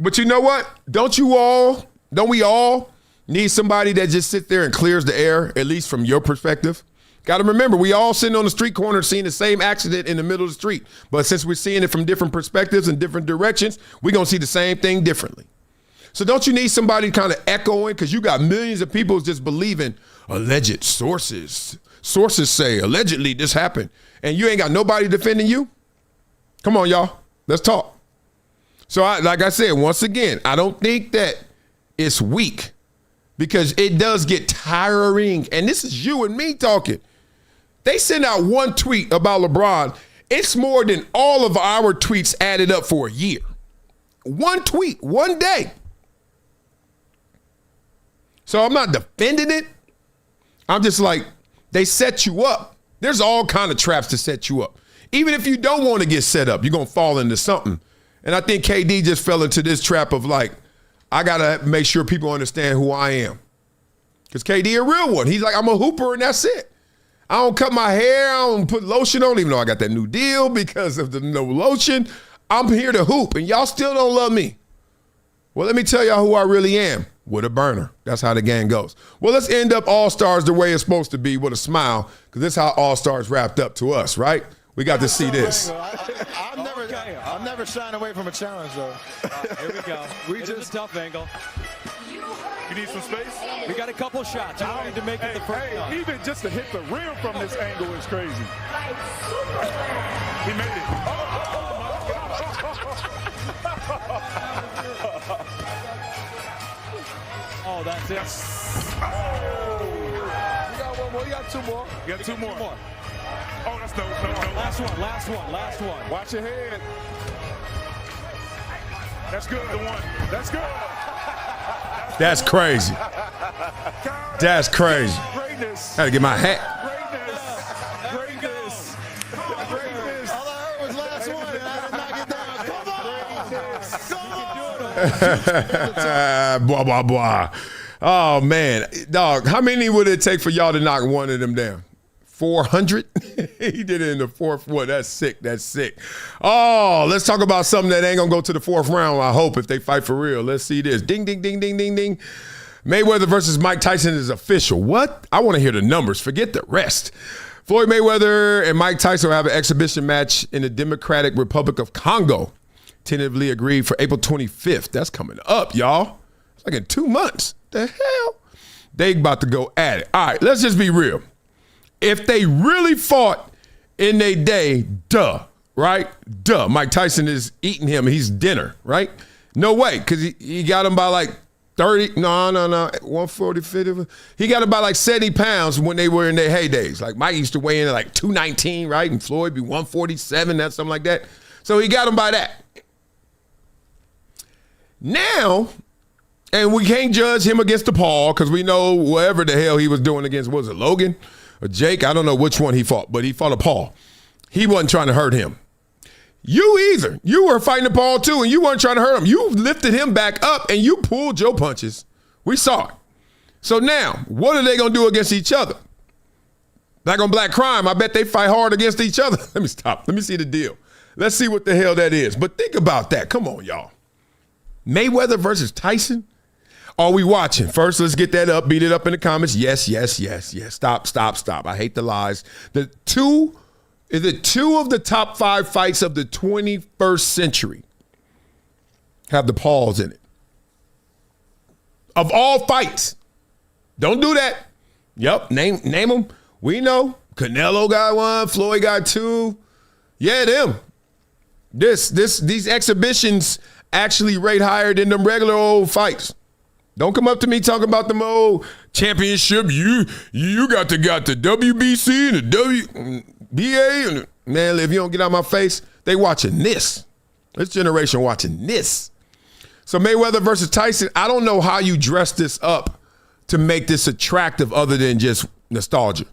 But you know what? Don't we all Need somebody that just sits there and clears the air, at least from your perspective. Got to remember, we all sitting on the street corner seeing the same accident in the middle of the street. But since we're seeing it from different perspectives and different directions, we're going to see the same thing differently. So don't you need somebody kind of echoing? Because you got millions of people just believing alleged sources. Sources say, allegedly this happened. And you ain't got nobody defending you? Come on, y'all. Let's talk. So like I said, once again, I don't think that it's weak because it does get tiring. And this is you and me talking. They send out one tweet about LeBron. It's more than all of our tweets added up for a year. One tweet, one day. So I'm not defending it. I'm just like, they set you up. There's all kind of traps to set you up. Even if you don't want to get set up, you're going to fall into something. And I think KD just fell into this trap of like, I got to make sure people understand who I am. Because KD a real one. He's like, I'm a hooper and that's it. I don't cut my hair. I don't put lotion on, even though I got that new deal because of the no lotion. I'm here to hoop, and y'all still don't love me. Well, let me tell y'all who I really am. With a burner. That's how the game goes. Well, let's end up All-Stars the way it's supposed to be with a smile, because this is how All-Stars wrapped up to us, right? We got to see this. I'm never shying away from a challenge, though. Here we go. It is a tough angle. You need some space? We got a couple shots. You don't need to make it the first time. Even just to hit the rim from this angle is crazy. He made it. Oh, that's it. You got one more. You got two more. You got two more. Oh, that's no. Last one. Watch your head. That's good. The one. That's good. That's crazy. That's crazy. Greatness. Had to get my hat. Greatness. All I heard was last one, and I didn't knock it down. Come on. Blah, blah, blah. Oh, man. Dog, how many would it take for y'all to knock one of them down? 400? He did it in the fourth. Boy, that's sick. That's sick. Oh, let's talk about something that ain't going to go to the fourth round, I hope, if they fight for real. Let's see this. Ding, ding, ding, ding, ding, ding. Mayweather versus Mike Tyson is official. What? I want to hear the numbers. Forget the rest. Floyd Mayweather and Mike Tyson will have an exhibition match in the Democratic Republic of Congo. Tentatively agreed for April 25th. That's coming up, y'all. It's like in 2 months. The hell? They about to go at it. All right, let's just be real. If they really fought in their day, right? Mike Tyson is eating him. He's dinner, right? No way, because he got him by like 30. No. 140, 50. He got him by like 70 pounds when they were in their heydays. Like Mike used to weigh in at like 219, right? And Floyd be 147, that's something like that. So he got him by that. Now, and we can't judge him against DePaul because we know whatever the hell he was doing against, was it Logan or Jake? I don't know which one he fought, but he fought a Paul. He wasn't trying to hurt him. You either. You were fighting Paul too, and you weren't trying to hurt him. You lifted him back up, and you pulled your punches. We saw it. So now, what are they going to do against each other? Black on black crime, I bet they fight hard against each other. Let me stop. Let me see the deal. Let's see what the hell that is. But think about that. Come on, y'all. Mayweather versus Tyson? Are we watching? First, let's get that up. Beat it up in the comments. Yes. Stop. I hate the lies. Is it two of the top 5 fights of the 21st century have the pause in it? Of all fights. Don't do that. Yep, name them. We know. Canelo got 1, Floyd got 2. Yeah, them. These exhibitions actually rate higher than them regular old fights. Don't come up to me talking about them old championship. You got the WBC and the WBA. And man, if you don't get out of my face, they watching this. This generation watching this. So Mayweather versus Tyson, I don't know how you dress this up to make this attractive other than just nostalgia.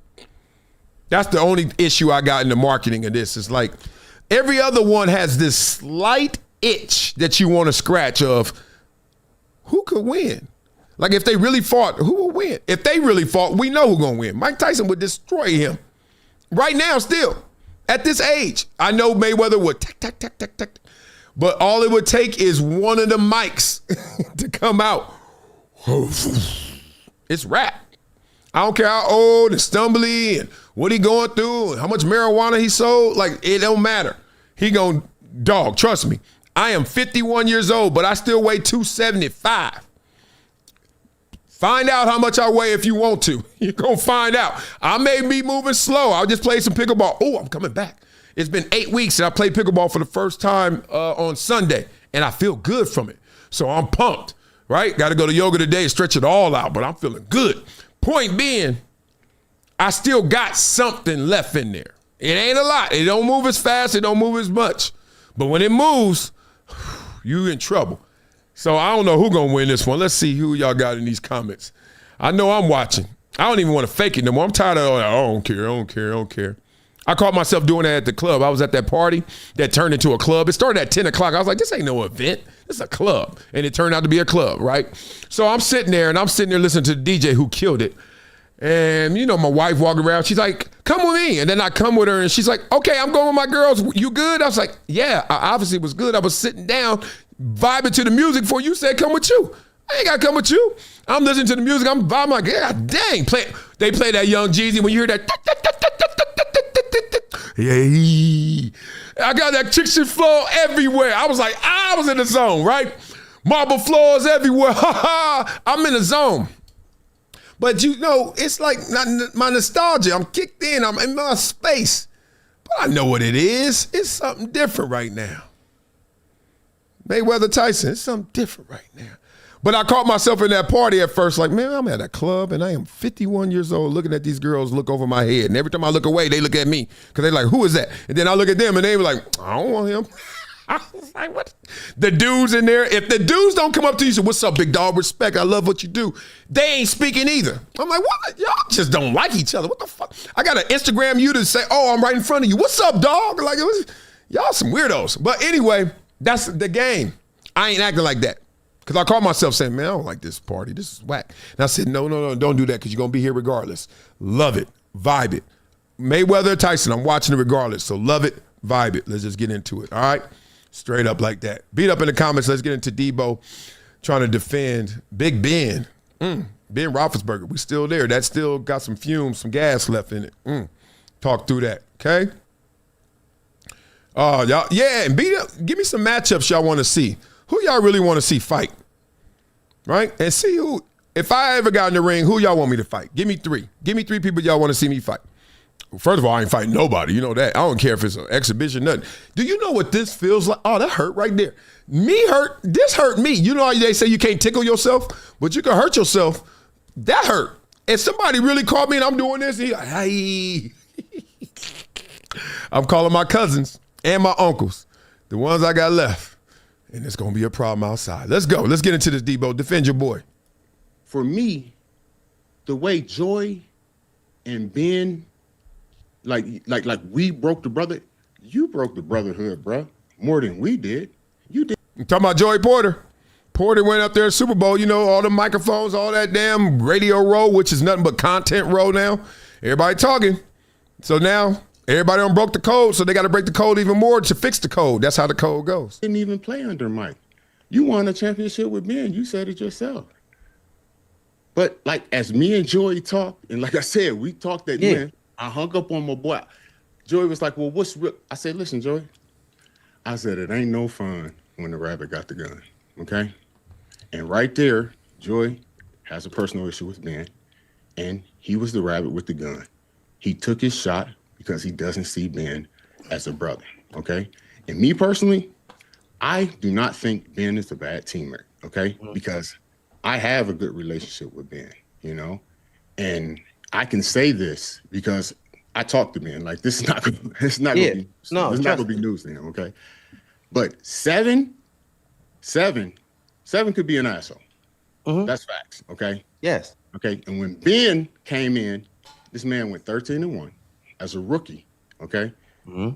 That's the only issue I got in the marketing of this. It's like every other one has this slight itch that you want to scratch of who could win. Like if they really fought, who will win? If they really fought, we know who's going to win. Mike Tyson would destroy him. Right now still, at this age. I know Mayweather would tack. But all it would take is one of the mics to come out. It's rap. I don't care how old and stumbly and what he going through and how much marijuana he sold. Like, it don't matter. He gon' dog, trust me. I am 51 years old, but I still weigh 275. Find out how much I weigh if you want to. You're going to find out. I may be moving slow. I'll just play some pickleball. Oh, I'm coming back. It's been 8 weeks and I played pickleball for the first time on Sunday, and I feel good from it. So I'm pumped, right? Got to go to yoga today and stretch it all out, but I'm feeling good. Point being, I still got something left in there. It ain't a lot. It don't move as fast. It don't move as much. But when it moves, you in trouble. So I don't know who gonna win this one. Let's see who y'all got in these comments. I know I'm watching. I don't even want to fake it no more. I'm tired of, I don't care. I caught myself doing that at the club. I was at that party that turned into a club. It started at 10 o'clock. I was like, this ain't no event. This is a club. And it turned out to be a club, right? So I'm sitting there listening to the DJ who killed it. And, you know, my wife walking around, she's like, come with me. And then I come with her and she's like, okay, I'm going with my girls. You good? I was like, yeah, I obviously was good. I was sitting down, vibing to the music before you said come with you. I ain't got to come with you. I'm listening to the music. I'm vibing like, God dang. They play that Young Jeezy. When you hear that, yeah, I got that chicken flow everywhere. I was like, I was in the zone, right? Marble floors everywhere. I'm in the zone. But you know, it's like my nostalgia. I'm kicked in. I'm in my space. But I know what it is. It's something different right now. Mayweather Tyson, it's something different right now. But I caught myself in that party at first like, man, I'm at a club and I am 51 years old looking at these girls look over my head. And every time I look away, they look at me because they're like, who is that? And then I look at them and they were like, I don't want him. I was like, what? The dudes in there, if the dudes don't come up to you and say, what's up, big dog? Respect, I love what you do. They ain't speaking either. I'm like, what? Y'all just don't like each other. What the fuck? I got to Instagram you to say, oh, I'm right in front of you. What's up, dog? Like, y'all some weirdos. But anyway, that's the game. I ain't acting like that. Because I caught myself saying, man, I don't like this party. This is whack. And I said, no, don't do that because you're going to be here regardless. Love it. Vibe it. Mayweather, Tyson, I'm watching it regardless. So love it. Vibe it. Let's just get into it. All right? Straight up like that. Beat up in the comments. Let's get into Debo trying to defend Big Ben. Ben Roethlisberger. We still there. That still got some fumes, some gas left in it. Talk through that. Okay? Y'all, yeah, and beat up. Give me some matchups y'all want to see. Who y'all really want to see fight? Right? And see who, if I ever got in the ring, who y'all want me to fight? Give me three. Give me three people y'all want to see me fight. First of all, I ain't fighting nobody. You know that. I don't care if it's an exhibition, nothing. Do you know what this feels like? Oh, that hurt right there. Me hurt. This hurt me. You know how they say you can't tickle yourself, but you can hurt yourself. That hurt. If somebody really caught me and I'm doing this, hey. I'm calling my cousins and my uncles, the ones I got left. And it's going to be a problem outside. Let's go. Let's get into this, Debo. Defend your boy. For me, the way Joy and Ben, like we broke the brother, you broke the brotherhood, bro, more than we did. You did. I'm talking about Joey Porter. Porter went up there at Super Bowl, you know, all the microphones, all that damn radio row, which is nothing but content row now. Everybody talking. So now everybody done broke the code, so they got to break the code even more to fix the code. That's how the code goes. Didn't even play under Mike. You won a championship with Ben. You said it yourself. But like as me and Joey talked, and like I said, we talked that man. I hung up on my boy. Joey was like, well, what's real? I said, listen, Joey. I said, it ain't no fun when the rabbit got the gun, okay? And right there, Joey has a personal issue with Ben, and he was the rabbit with the gun. He took his shot because he doesn't see Ben as a brother, okay? And me personally, I do not think Ben is a bad teammate, okay? Because I have a good relationship with Ben, you know? And I can say this because I talked to Ben. Like, this is not gonna, it's not gonna be news to him, okay? But seven could be an asshole. That's facts, okay? Yes. Okay, and when Ben came in, this man went 13-1 as a rookie, okay?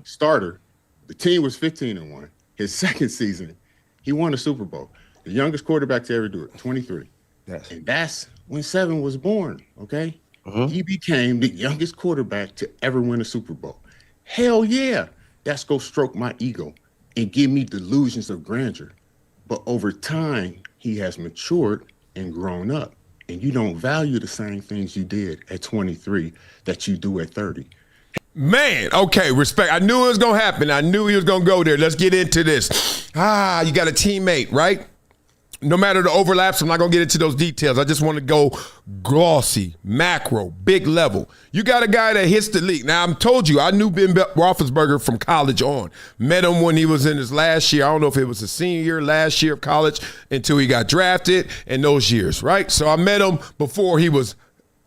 Starter, the team was 15-1. His second season, he won a Super Bowl. The youngest quarterback to ever do it, 23. Yes. And that's when Seven was born, okay? He became the youngest quarterback to ever win a Super Bowl. Hell yeah, that's go stroke my ego and give me delusions of grandeur. But over time, he has matured and grown up, and you don't value the same things you did at 23 that you do at 30. Man, okay, respect. I knew it was going to happen. I knew he was going to go there. Let's get into this. You got a teammate, right? No matter the overlaps, I'm not going to get into those details. I just want to go glossy, macro, big level. You got a guy that hits the league. Now, I told you, I knew Ben Roethlisberger from college on. Met him when he was in his last year. I don't know if it was his senior year, last year of college, until he got drafted in those years, right? So I met him before he was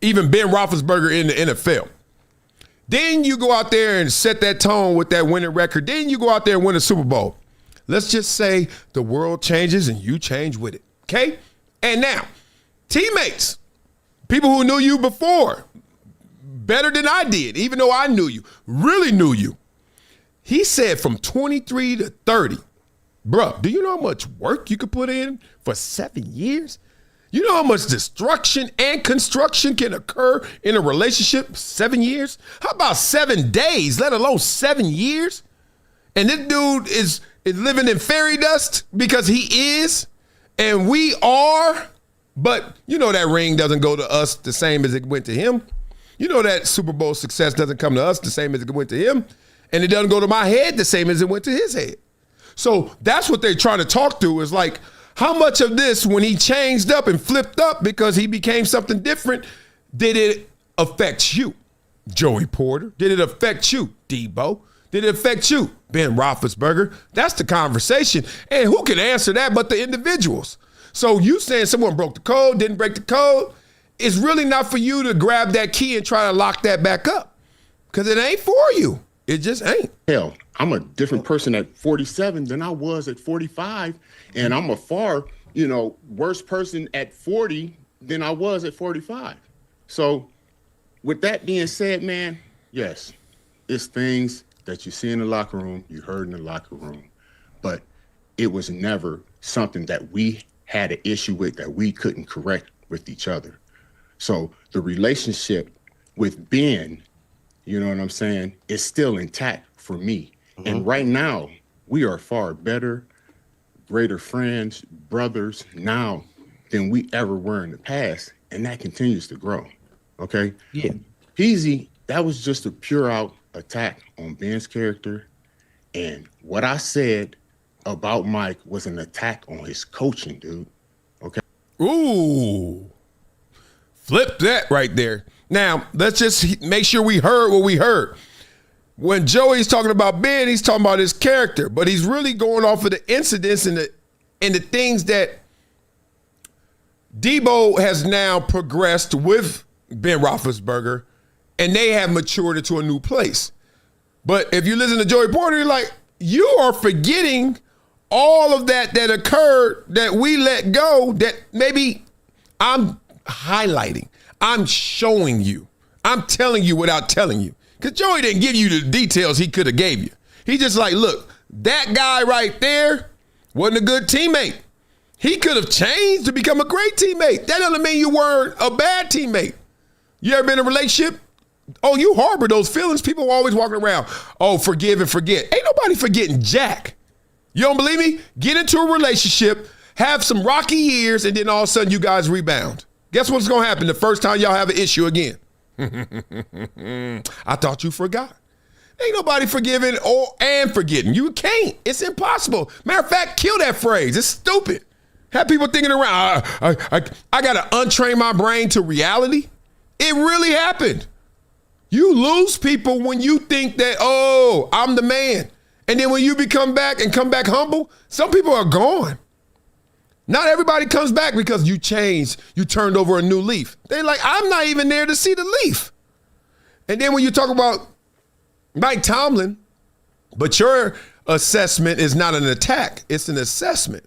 even Ben Roethlisberger in the NFL. Then you go out there and set that tone with that winning record. Then you go out there and win a Super Bowl. Let's just say the world changes and you change with it, okay? And now, teammates, people who knew you before, better than I did, even though I knew you, really knew you. He said from 23 to 30, bruh, do you know how much work you could put in for 7 years? You know how much destruction and construction can occur in a relationship? 7 years? How about 7 days, let alone 7 years? And this dude is living in fairy dust because he is, and we are. But you know that ring doesn't go to us the same as it went to him. You know that Super Bowl success doesn't come to us the same as it went to him. And it doesn't go to my head the same as it went to his head. So that's what they're trying to talk through is like, how much of this, when he changed up and flipped up because he became something different, did it affect you, Joey Porter? Did it affect you, Debo? Did it affect you, Ben Roethlisberger? That's the conversation. And who can answer that but the individuals? So you saying someone broke the code, didn't break the code, it's really not for you to grab that key and try to lock that back up because it ain't for you. It just ain't. Hell, I'm a different person at 47 than I was at 45, and I'm a far, worse person at 40 than I was at 45. So with that being said, man, yes, it's things that you see in the locker room, you heard in the locker room, but it was never something that we had an issue with that we couldn't correct with each other. So the relationship with Ben, you know what I'm saying, is still intact for me. Mm-hmm. And right now, we are far better, greater friends, brothers now than we ever were in the past. And that continues to grow. Okay? Yeah. Peasy, that was just a pure out attack on Ben's character. And what I said about Mike was an attack on his coaching, dude. Okay? Ooh. Flip that right there. Now, let's just make sure we heard what we heard. When Joey's talking about Ben, he's talking about his character, but he's really going off of the incidents and the things that Debo has now progressed with Ben Roethlisberger, and they have matured into a new place. But if you listen to Joey Porter, you're like, you are forgetting all of that occurred that we let go that maybe I'm highlighting. I'm showing you. I'm telling you without telling you. Because Joey didn't give you the details he could have gave you. He just like, look, that guy right there wasn't a good teammate. He could have changed to become a great teammate. That doesn't mean you weren't a bad teammate. You ever been in a relationship? Oh, you harbor those feelings. People always walking around, oh, forgive and forget. Ain't nobody forgetting jack. You don't believe me? Get into a relationship, have some rocky years, and then all of a sudden you guys rebound. Guess what's going to happen the first time y'all have an issue again? I thought you forgot. Ain't nobody forgiving and forgetting. You can't. It's impossible. Matter of fact, kill that phrase. It's stupid. Have people thinking around, I got to untrain my brain to reality. It really happened. You lose people when you think that, oh, I'm the man. And then when you come back humble, some people are gone. Not everybody comes back because you changed, you turned over a new leaf. They're like, I'm not even there to see the leaf. And then when you talk about Mike Tomlin, but your assessment is not an attack, it's an assessment.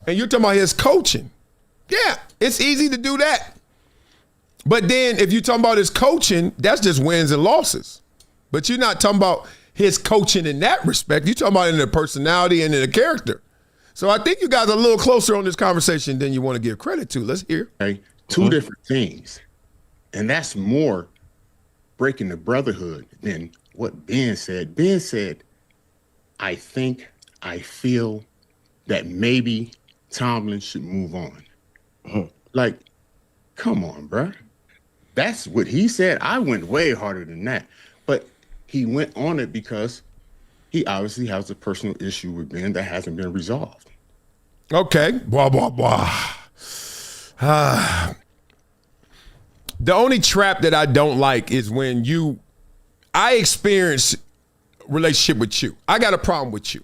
And you're talking about his coaching. Yeah, it's easy to do that. But then if you're talking about his coaching, that's just wins and losses. But you're not talking about his coaching in that respect. You're talking about in the personality and in the character. So I think you guys are a little closer on this conversation than you want to give credit to. Let's hear. Okay, two different things. And that's more breaking the brotherhood than what Ben said. Ben said, I feel that maybe Tomlin should move on. Like, Come on, bro. That's what he said. I went way harder than that. But he went on it because he obviously has a personal issue with Ben that hasn't been resolved. Okay. Blah, blah, blah. The only trap that I don't like is when I experience relationship with you. I got a problem with you.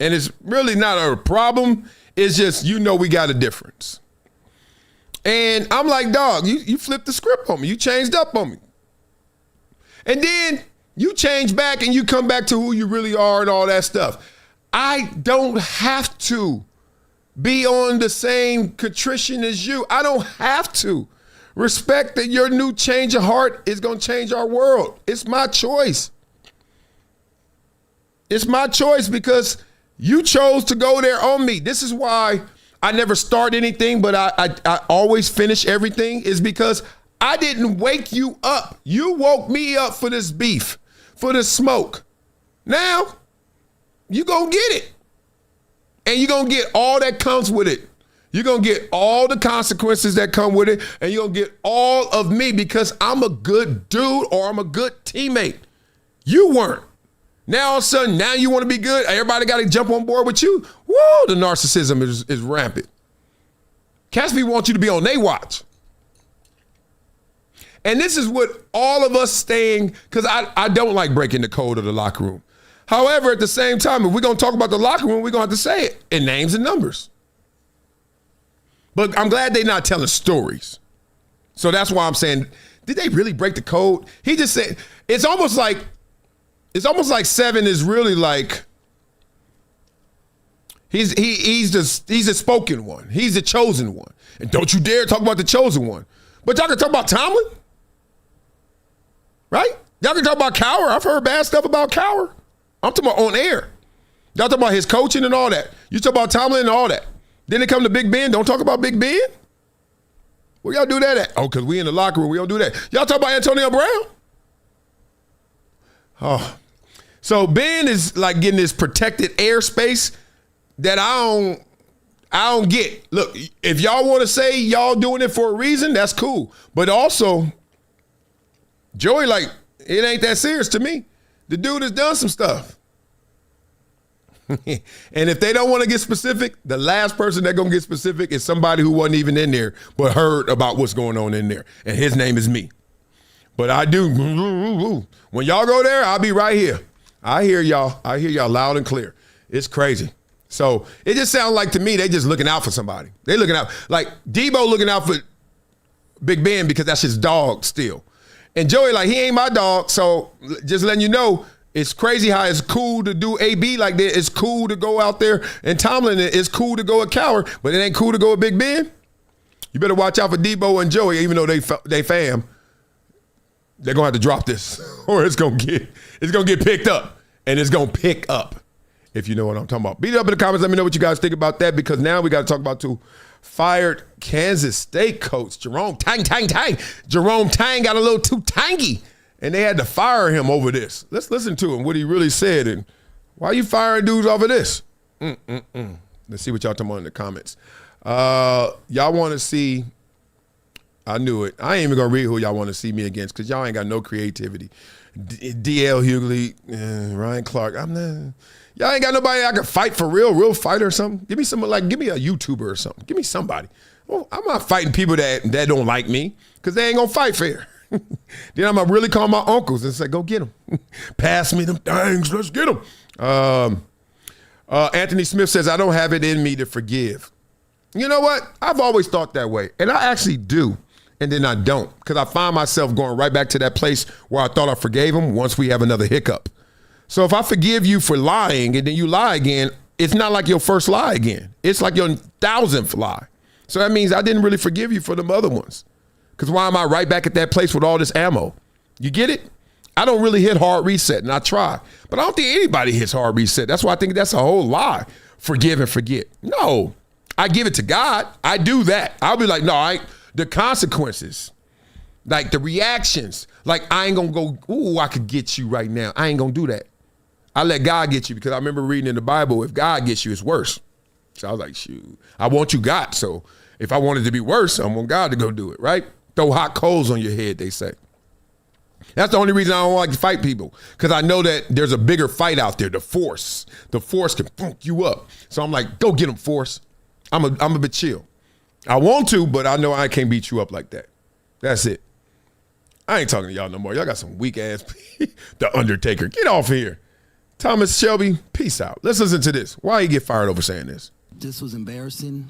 And it's really not a problem. It's just, we got a difference. And I'm like, dog, you flipped the script on me. You changed up on me. And then you change back and you come back to who you really are and all that stuff. I don't have to be on the same contrition as you. I don't have to. Respect that your new change of heart is going to change our world. It's my choice. It's my choice because you chose to go there on me. This is why I never start anything, but I always finish everything, is because I didn't wake you up. You woke me up for this beef, for this smoke. Now, you going to get it. And you're going to get all that comes with it. You're going to get all the consequences that come with it, and you're going to get all of me because I'm a good dude or I'm a good teammate. You weren't. Now, all of a sudden, now you want to be good. Everybody got to jump on board with you. Whoa, the narcissism is rampant. Casby wants you to be on their watch. And this is what all of us staying, because I don't like breaking the code of the locker room. However, at the same time, if we're going to talk about the locker room, we're going to have to say it in names and numbers. But I'm glad they're not telling stories. So that's why I'm saying, did they really break the code? He just said, it's almost like Seven is really like, he's the spoken one. He's the chosen one. And don't you dare talk about the chosen one. But y'all can talk about Tomlin, right? Y'all can talk about Cowher. I've heard bad stuff about Cowher. I'm talking about on air. Y'all talk about his coaching and all that. You talk about Tomlin and all that. Then it come to Big Ben. Don't talk about Big Ben. Where y'all do that at? Oh, because we in the locker room. We don't do that. Y'all talk about Antonio Brown? Oh. So Ben is like getting this protected airspace that I don't get. Look, if y'all want to say y'all doing it for a reason, that's cool. But also, Joey, like, it ain't that serious to me. The dude has done some stuff. And if they don't want to get specific, the last person that's going to get specific is somebody who wasn't even in there but heard about what's going on in there. And his name is me. But I do. When y'all go there, I'll be right here. I hear y'all. I hear y'all loud and clear. It's crazy. So it just sounds like to me they just looking out for somebody. They looking out. Like Debo looking out for Big Ben because that's his dog still. And Joey like, he ain't my dog. So just letting you know, it's crazy how it's cool to do AB like that. It's cool to go out there. And Tomlin, it's cool to go at Cowher, but it ain't cool to go at Big Ben. You better watch out for Debo and Joey, even though they fam. They're gonna have to drop this, or it's gonna get picked up, and it's gonna pick up. If you know what I'm talking about, beat it up in the comments. Let me know what you guys think about that, because now we got to talk about two fired Kansas State coach Jerome Tang. Jerome Tang got a little too tangy, and they had to fire him over this. Let's listen to him, what he really said, and why you firing dudes over this? Let's see what y'all talking about in the comments. Y'all want to see? I knew it. I ain't even gonna read who y'all want to see me against, because y'all ain't got no creativity. DL Hughley, Ryan Clark. Y'all ain't got nobody I can fight for real fighter or something. Give me someone like, give me a YouTuber or something. Give me somebody. Well, I'm not fighting people that don't like me, because they ain't gonna fight fair. Then I'm gonna really call my uncles and say, go get them. Pass me them things. Let's get them. Anthony Smith says, I don't have it in me to forgive. You know what? I've always thought that way, and I actually do. And then I don't, because I find myself going right back to that place where I thought I forgave him once we have another hiccup. So if I forgive you for lying and then you lie again, it's not like your first lie again. It's like your 1,000th lie. So that means I didn't really forgive you for them other ones. Because why am I right back at that place with all this ammo? You get it? I don't really hit hard reset, and I try. But I don't think anybody hits hard reset. That's why I think that's a whole lie. Forgive and forget. No, I give it to God. I do that. I'll be like, no, the consequences, like the reactions, like I ain't gonna go, ooh, I could get you right now. I ain't gonna do that. I let God get you, because I remember reading in the Bible, if God gets you, it's worse. So I was like, shoot, I want you God. So if I want it to be worse, I want God to go do it, right? Throw hot coals on your head, they say. That's the only reason I don't like to fight people, because I know that there's a bigger fight out there, the force. The force can funk you up. So I'm like, go get them, force. I'm a bit chill. I want to, but I know I can't beat you up like that. That's it. I ain't talking to y'all no more. Y'all got some weak ass. The Undertaker. Get off here. Thomas Shelby, peace out. Let's listen to this. Why he get fired over saying this? This was embarrassing.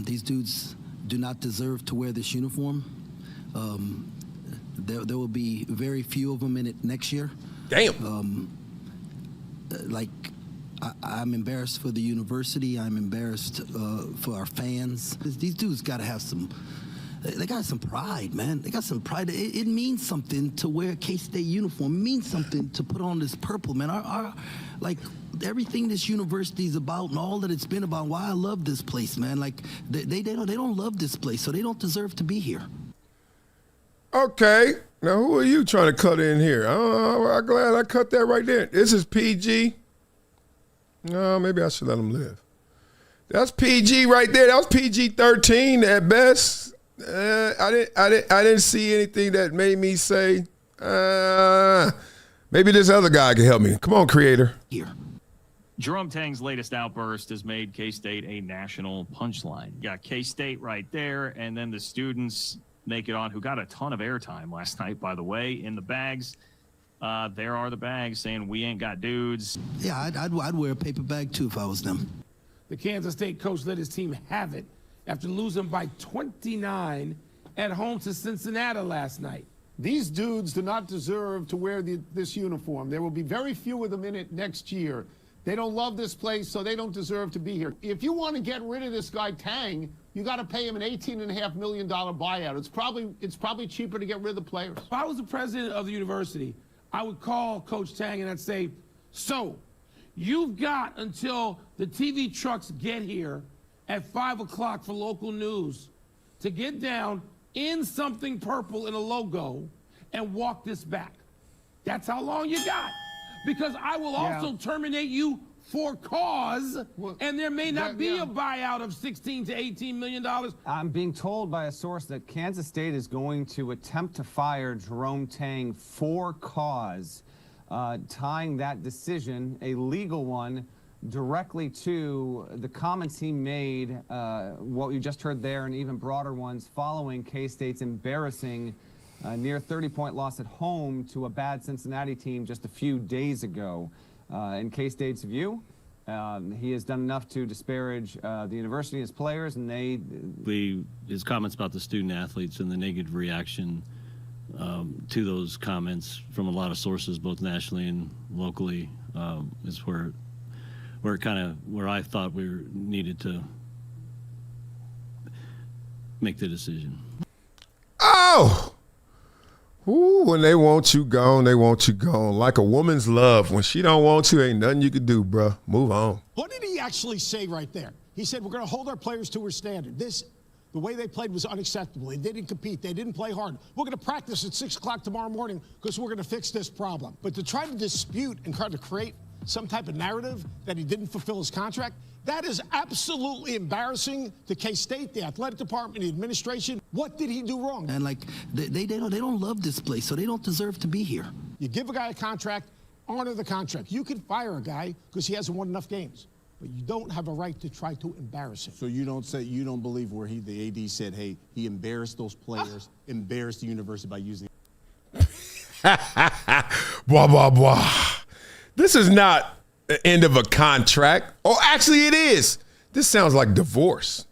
These dudes do not deserve to wear this uniform. There will be very few of them in it next year. Damn. I'm embarrassed for the university. I'm embarrassed for our fans. These dudes got to have some. They got some pride, man. They got some pride. It means something to wear a K-State uniform. It means something to put on this purple, man. Everything this university is about and all that it's been about. Why I love this place, man. Like they don't love this place, so they don't deserve to be here. Okay. Now who are you trying to cut in here? I'm glad I cut that right there. This is PG. No, maybe I should let him live. That's PG right there. That was PG-13 at best. I didn't see anything that made me say, maybe this other guy can help me. Come on, creator. Here. Jerome Tang's latest outburst has made K-State a national punchline. You got K-State right there, and then the students make it on, who got a ton of airtime last night, by the way, in the bags. There are the bags saying, we ain't got dudes. Yeah, I'd wear a paper bag, too, if I was them. The Kansas State coach let his team have it after losing by 29 at home to Cincinnati last night. These dudes do not deserve to wear this uniform. There will be very few of them in it next year. They don't love this place, so they don't deserve to be here. If you want to get rid of this guy, Tang, you got to pay him an $18.5 million buyout. It's probably cheaper to get rid of the players. If I was the president of the university, I would call Coach Tang and I'd say, so you've got until the TV trucks get here at 5 o'clock for local news to get down in something purple in a logo and walk this back. That's how long you got. Because I will also terminate you for cause, and there may not be a buyout of $16 to $18 million. I'm being told by a source that Kansas State is going to attempt to fire Jerome Tang for cause, tying that decision, a legal one, directly to the comments he made, what you just heard there, and even broader ones following K-State's embarrassing near 30-point loss at home to a bad Cincinnati team just a few days ago. In K-State's view, he has done enough to disparage the university and its players, and his comments about the student athletes and the negative reaction to those comments from a lot of sources, both nationally and locally, is where I thought we needed to make the decision. Oh! Ooh, when they want you gone, they want you gone. Like a woman's love. When she don't want you, ain't nothing you can do, bruh. Move on. What did he actually say right there? He said, we're going to hold our players to our standard. The way they played was unacceptable. They didn't compete. They didn't play hard. We're going to practice at 6 o'clock tomorrow morning because we're going to fix this problem. But to try to dispute and try to create some type of narrative that he didn't fulfill his contract, that is absolutely embarrassing to K-State, the athletic department, the administration. What did he do wrong? And they don't love this place, so they don't deserve to be here. You give a guy a contract, honor the contract. You can fire a guy because he hasn't won enough games, but you don't have a right to try to embarrass him. So you don't believe where the AD said, hey, he embarrassed those players, embarrassed the university by using. Blah, blah, blah. This is not the end of a contract. Oh, actually it is. This sounds like divorce,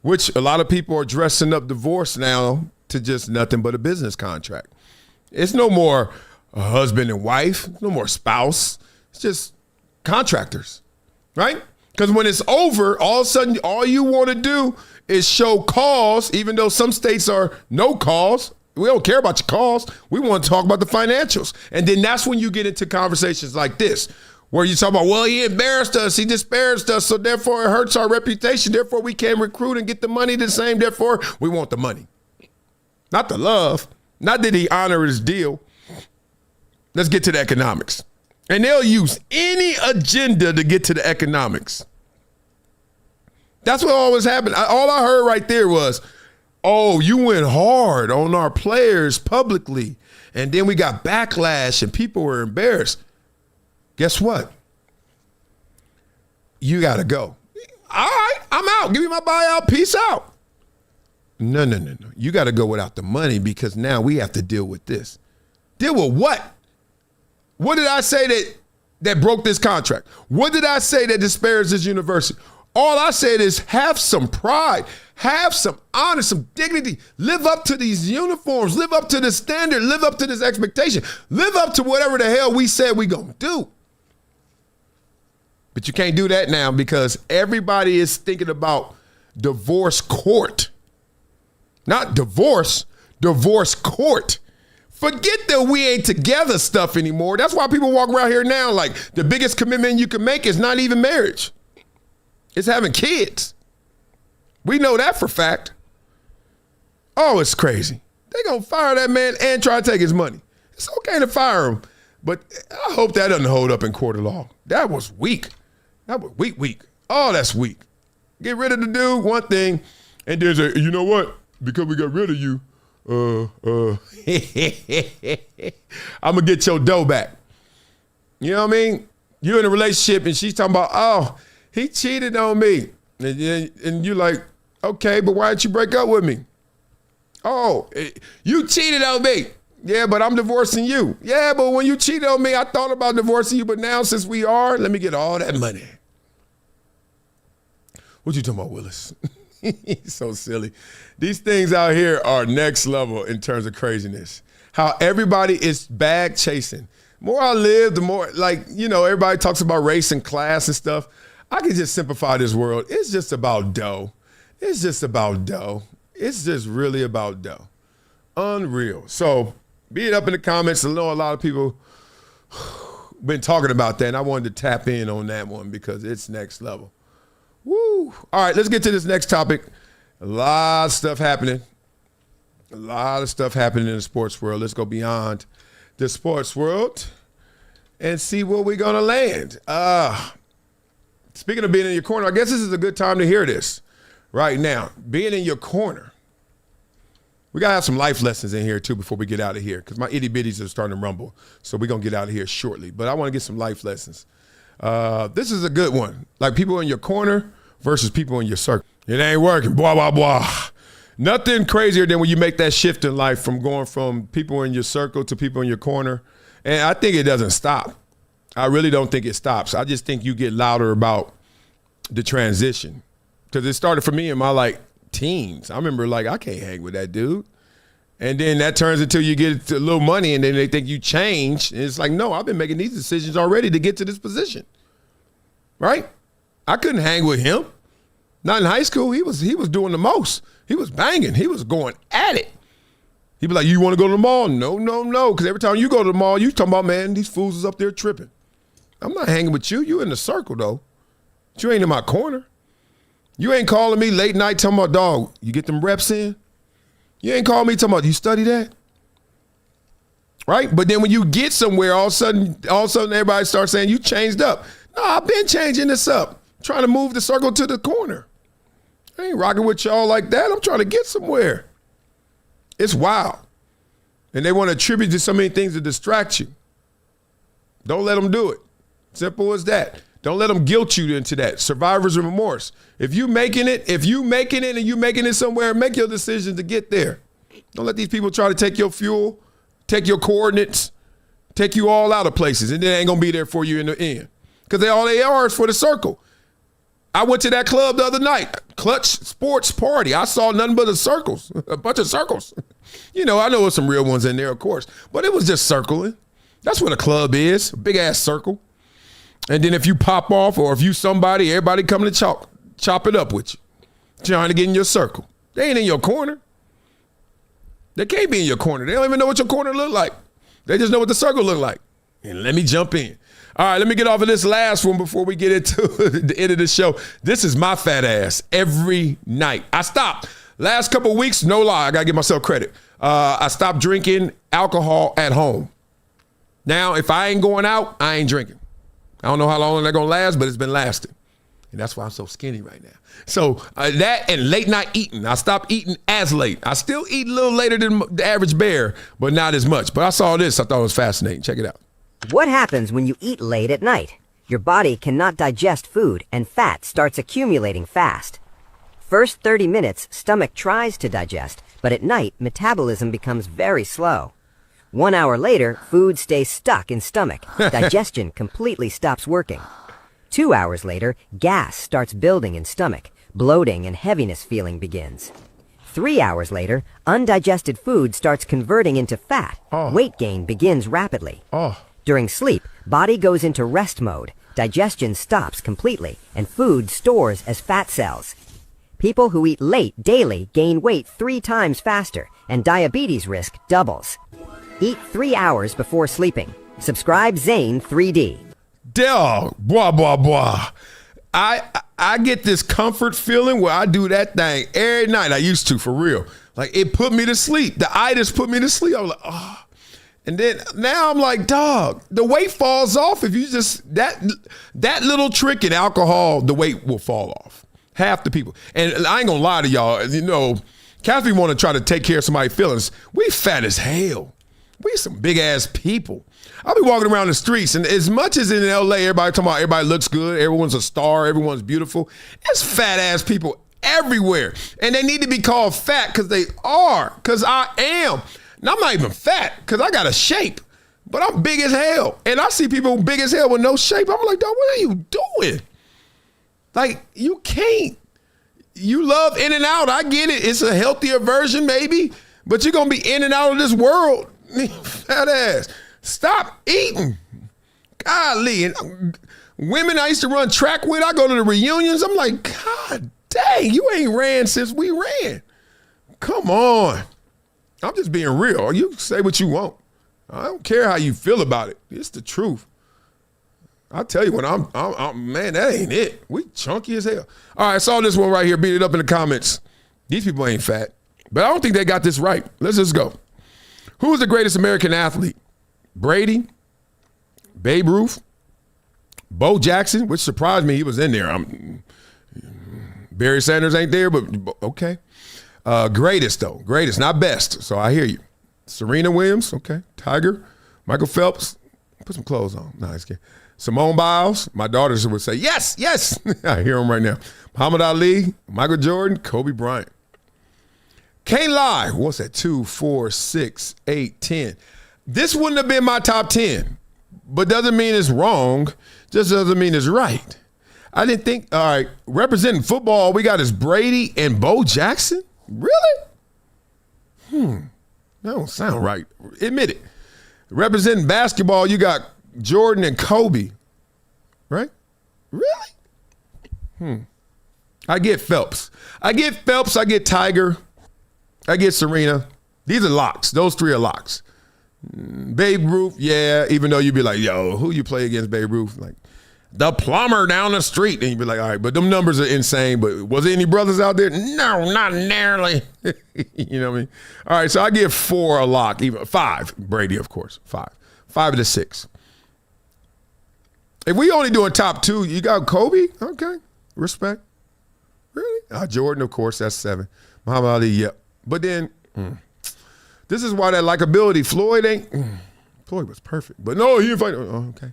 which a lot of people are dressing up divorce now to just nothing but a business contract. It's no more a husband and wife, no more spouse. It's just contractors, right? Because when it's over, all of a sudden, all you want to do is show cause, even though some states are no cause. We don't care about your calls. We want to talk about the financials. And then that's when you get into conversations like this, where you talk about, well, he embarrassed us, he disparaged us, so therefore it hurts our reputation, therefore we can't recruit and get the money the same, therefore we want the money. Not the love. Not that he honor his deal. Let's get to the economics. And they'll use any agenda to get to the economics. That's what always happened. All I heard right there was, oh, you went hard on our players publicly, and then we got backlash and people were embarrassed. Guess what? You got to go. All right, I'm out. Give me my buyout. Peace out. No. You got to go without the money because now we have to deal with this. Deal with what? What did I say that broke this contract? What did I say that disparaged this university? All I said is have some pride, have some honor, some dignity. Live up to these uniforms. Live up to the standard. Live up to this expectation. Live up to whatever the hell we said we gonna do. But you can't do that now because everybody is thinking about divorce court. Not divorce, divorce court. Forget that we ain't together stuff anymore. That's why people walk around here now like the biggest commitment you can make is not even marriage. It's having kids. We know that for fact. Oh, it's crazy. They gonna fire that man and try to take his money. It's okay to fire him, but I hope that doesn't hold up in court of law. That was weak. That was weak. Oh, that's weak. Get rid of the dude, one thing, and there's a, you know what? Because we got rid of you, I'm gonna get your dough back. You know what I mean? You're in a relationship and she's talking about, oh, he cheated on me. And you're like, okay, but why didn't you break up with me? Oh, you cheated on me. Yeah, but I'm divorcing you. Yeah, but when you cheated on me, I thought about divorcing you, but now since we are, let me get all that money. What you talking about, Willis? He's so silly. These things out here are next level in terms of craziness. How everybody is bag chasing. The more I live, the more, like, you know, everybody talks about race and class and stuff. I can just simplify this world. It's just about dough. It's just about dough. It's just really about dough. Unreal. So be it up in the comments. I know a lot of people been talking about that, and I wanted to tap in on that one because it's next level. Woo. All right, let's get to this next topic. A lot of stuff happening. A lot of stuff happening in the sports world. Let's go beyond the sports world and see where we're going to land. Speaking of being in your corner, I guess this is a good time to hear this right now. Being in your corner. We got to have some life lessons in here, too, before we get out of here because my itty-bitties are starting to rumble. So we're going to get out of here shortly. But I want to get some life lessons. This is a good one. Like people in your corner versus people in your circle. It ain't working, blah, blah, blah. Nothing crazier than when you make that shift in life from going from people in your circle to people in your corner. And I think it doesn't stop. I really don't think it stops. I just think you get louder about the transition. Because it started for me in my, teens. I remember, I can't hang with that dude. And then that turns until you get a little money, and then they think you changed. And it's like, no, I've been making these decisions already to get to this position. Right? I couldn't hang with him. Not in high school. He was doing the most. He was banging. He was going at it. He'd be like, you want to go to the mall? No. Because every time you go to the mall, you talking about, man, these fools is up there tripping. I'm not hanging with you. You in the circle, though. But you ain't in my corner. You ain't calling me late night talking about, dog, you get them reps in? You ain't calling me talking about, you study that? Right? But then when you get somewhere, all of a sudden everybody starts saying, you changed up. No, I've been changing this up. I'm trying to move the circle to the corner. I ain't rocking with y'all like that. I'm trying to get somewhere. It's wild. And they want to attribute to so many things to distract you. Don't let them do it. Simple as that. Don't let them guilt you into that. Survivor's remorse. If you making it and you making it somewhere, make your decision to get there. Don't let these people try to take your fuel, take your coordinates, take you all out of places, and they ain't gonna be there for you in the end. Because all they are is for the circle. I went to that club the other night, Clutch Sports Party. I saw nothing but a bunch of circles. You know, I know there's some real ones in there, of course, but it was just circling. That's what a club is, a big-ass circle. And then if you pop off or if you somebody, everybody coming to chop it up with you, trying to get in your circle. They ain't in your corner. They can't be in your corner. They don't even know what your corner look like. They just know what the circle look like. And let me jump in. All right, let me get off of this last one before we get into the end of the show. This is my fat ass every night. I stopped. Last couple of weeks, no lie, I got to give myself credit. I stopped drinking alcohol at home. Now, if I ain't going out, I ain't drinking. I don't know how long that's going to last, but it's been lasting. And that's why I'm so skinny right now. So that and late night eating. I stopped eating as late. I still eat a little later than the average bear, but not as much. But I saw this. I thought it was fascinating. Check it out. What happens when you eat late at night? Your body cannot digest food and fat starts accumulating fast. First 30 minutes, stomach tries to digest, but at night, metabolism becomes very slow. 1 hour later, food stays stuck in stomach. Digestion completely stops working. 2 hours later, gas starts building in stomach. Bloating and heaviness feeling begins. 3 hours later, undigested food starts converting into fat. Weight gain begins rapidly. During sleep, body goes into rest mode. Digestion stops completely, and food stores as fat cells. People who eat late daily gain weight 3 times faster, and diabetes risk doubles. Eat 3 hours before sleeping. Subscribe Zane 3D. Dog, blah, blah, blah. I get this comfort feeling where I do that thing every night. I used to, for real. Like, it put me to sleep. The itis put me to sleep. I was like, oh. And then now I'm like, dog, the weight falls off if you just, that little trick in alcohol, the weight will fall off. Half the people. And I ain't gonna lie to y'all, you know, Kathy want to try to take care of somebody's feelings. We fat as hell. We some big ass people. I'll be walking around the streets, and as much as in LA, everybody talking about everybody looks good, everyone's a star, everyone's beautiful. There's fat ass people everywhere. And they need to be called fat because they are, because I am. And I'm not even fat because I got a shape, but I'm big as hell. And I see people big as hell with no shape. I'm like, dog, what are you doing? Like, you can't. You love In and Out. I get it. It's a healthier version maybe, but you're going to be in and out of this world. Fat ass. Stop eating. Golly. And women I used to run track with, I go to the reunions. I'm like, God dang, you ain't ran since we ran. Come on. I'm just being real. You say what you want. I don't care how you feel about it. It's the truth. I tell you what, I'm man, that ain't it. We chunky as hell. All right, I saw this one right here. Beat it up in the comments. These people ain't fat, but I don't think they got this right. Let's just go. Who is the greatest American athlete? Brady, Babe Ruth, Bo Jackson, which surprised me he was in there. Barry Sanders ain't there, but okay. Greatest, though. Greatest, not best. So I hear you. Serena Williams, okay. Tiger, Michael Phelps. Put some clothes on. No, just kidding. Simone Biles. My daughters would say, yes, yes. I hear them right now. Muhammad Ali, Michael Jordan, Kobe Bryant. Can't lie. What's that? 2, 4, 6, 8, 10. This wouldn't have been my top 10, but doesn't mean it's wrong. Just doesn't mean it's right. I didn't think, all right, representing football, we got is Brady and Bo Jackson? Really? That don't sound right. Admit it. Representing basketball, you got Jordan and Kobe, right? Really? I get Phelps. I get Tiger. I get Serena. These are locks. Those 3 are locks. Babe Ruth, yeah, even though you'd be like, yo, who you play against Babe Ruth? Like, the plumber down the street. And you'd be like, all right, but them numbers are insane. But was there any brothers out there? No, not nearly. You know what I mean? All right, so I give 4 a lock, even 5. Brady, of course, 5. 5 to 6. If we only doing top 2, you got Kobe? Okay, respect. Really? Jordan, of course, that's 7. Muhammad Ali, yep. But then, this is why that likability, Floyd ain't, Floyd was perfect. But no, he didn't fight. Oh, okay.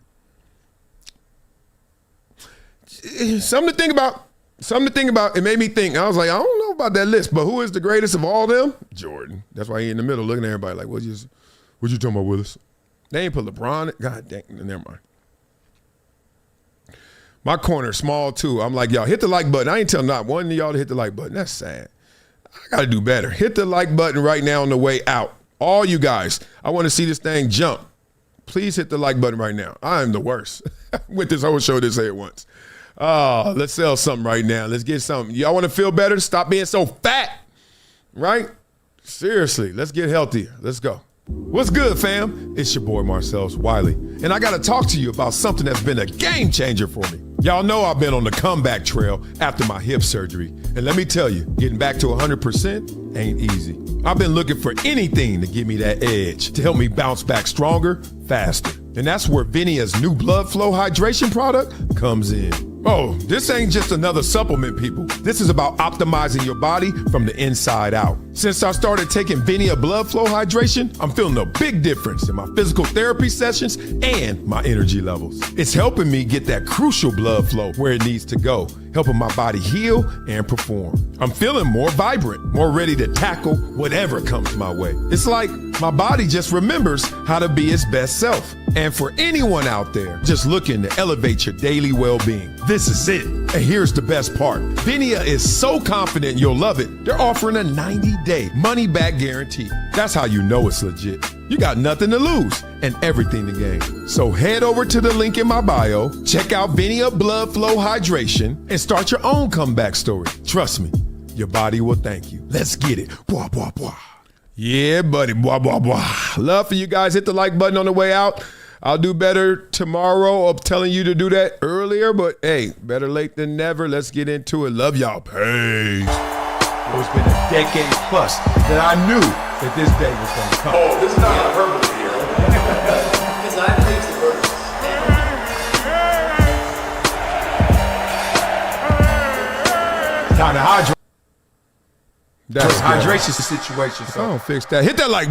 Something to think about. It made me think. I was like, I don't know about that list, but who is the greatest of all them? Jordan. That's why he in the middle looking at everybody like, what you talking about, Willis? They ain't put LeBron. God dang, never mind. My corner small too. I'm like, y'all hit the like button. I ain't telling not one of y'all to hit the like button. That's sad. I got to do better. Hit the like button right now on the way out. All you guys, I want to see this thing jump. Please hit the like button right now. I am the worst. With this whole show, to say it once. Let's sell something right now. Let's get something. Y'all want to feel better? Stop being so fat, right? Seriously, let's get healthier. Let's go. What's good, fam? It's your boy, Marcellus Wiley, and I got to talk to you about something that's been a game changer for me. Y'all know I've been on the comeback trail after my hip surgery, and let me tell you, getting back to 100% ain't easy. I've been looking for anything to give me that edge, to help me bounce back stronger, faster. And that's where Venia's new blood flow hydration product comes in. Oh, this ain't just another supplement, people. This is about optimizing your body from the inside out. Since I started taking Vinia blood flow hydration, I'm feeling a big difference in my physical therapy sessions and my energy levels. It's helping me get that crucial blood flow where it needs to go, helping my body heal and perform. I'm feeling more vibrant, more ready to tackle whatever comes my way. It's like my body just remembers how to be its best self. And for anyone out there just looking to elevate your daily well-being, this is it. And here's the best part. Vinia is so confident you'll love it, they're offering a 90-day money-back guarantee. That's how you know it's legit. You got nothing to lose and everything to gain. So head over to the link in my bio, check out Vinia Blood Flow Hydration, and start your own comeback story. Trust me, your body will thank you. Let's get it. Bwah, bwah, bwah. Yeah, buddy. Bwah, bwah, bwah. Love for you guys. Hit the like button on the way out. I'll do better tomorrow of telling you to do that earlier, but hey, better late than never. Let's get into it. Love y'all. Peace. It's been a decade plus that I knew that this day was going to come. Oh, this is not hyperbole here. Because I believe the verse. Time to hydrate. That's hydration situation. I don't fix that. Hit that like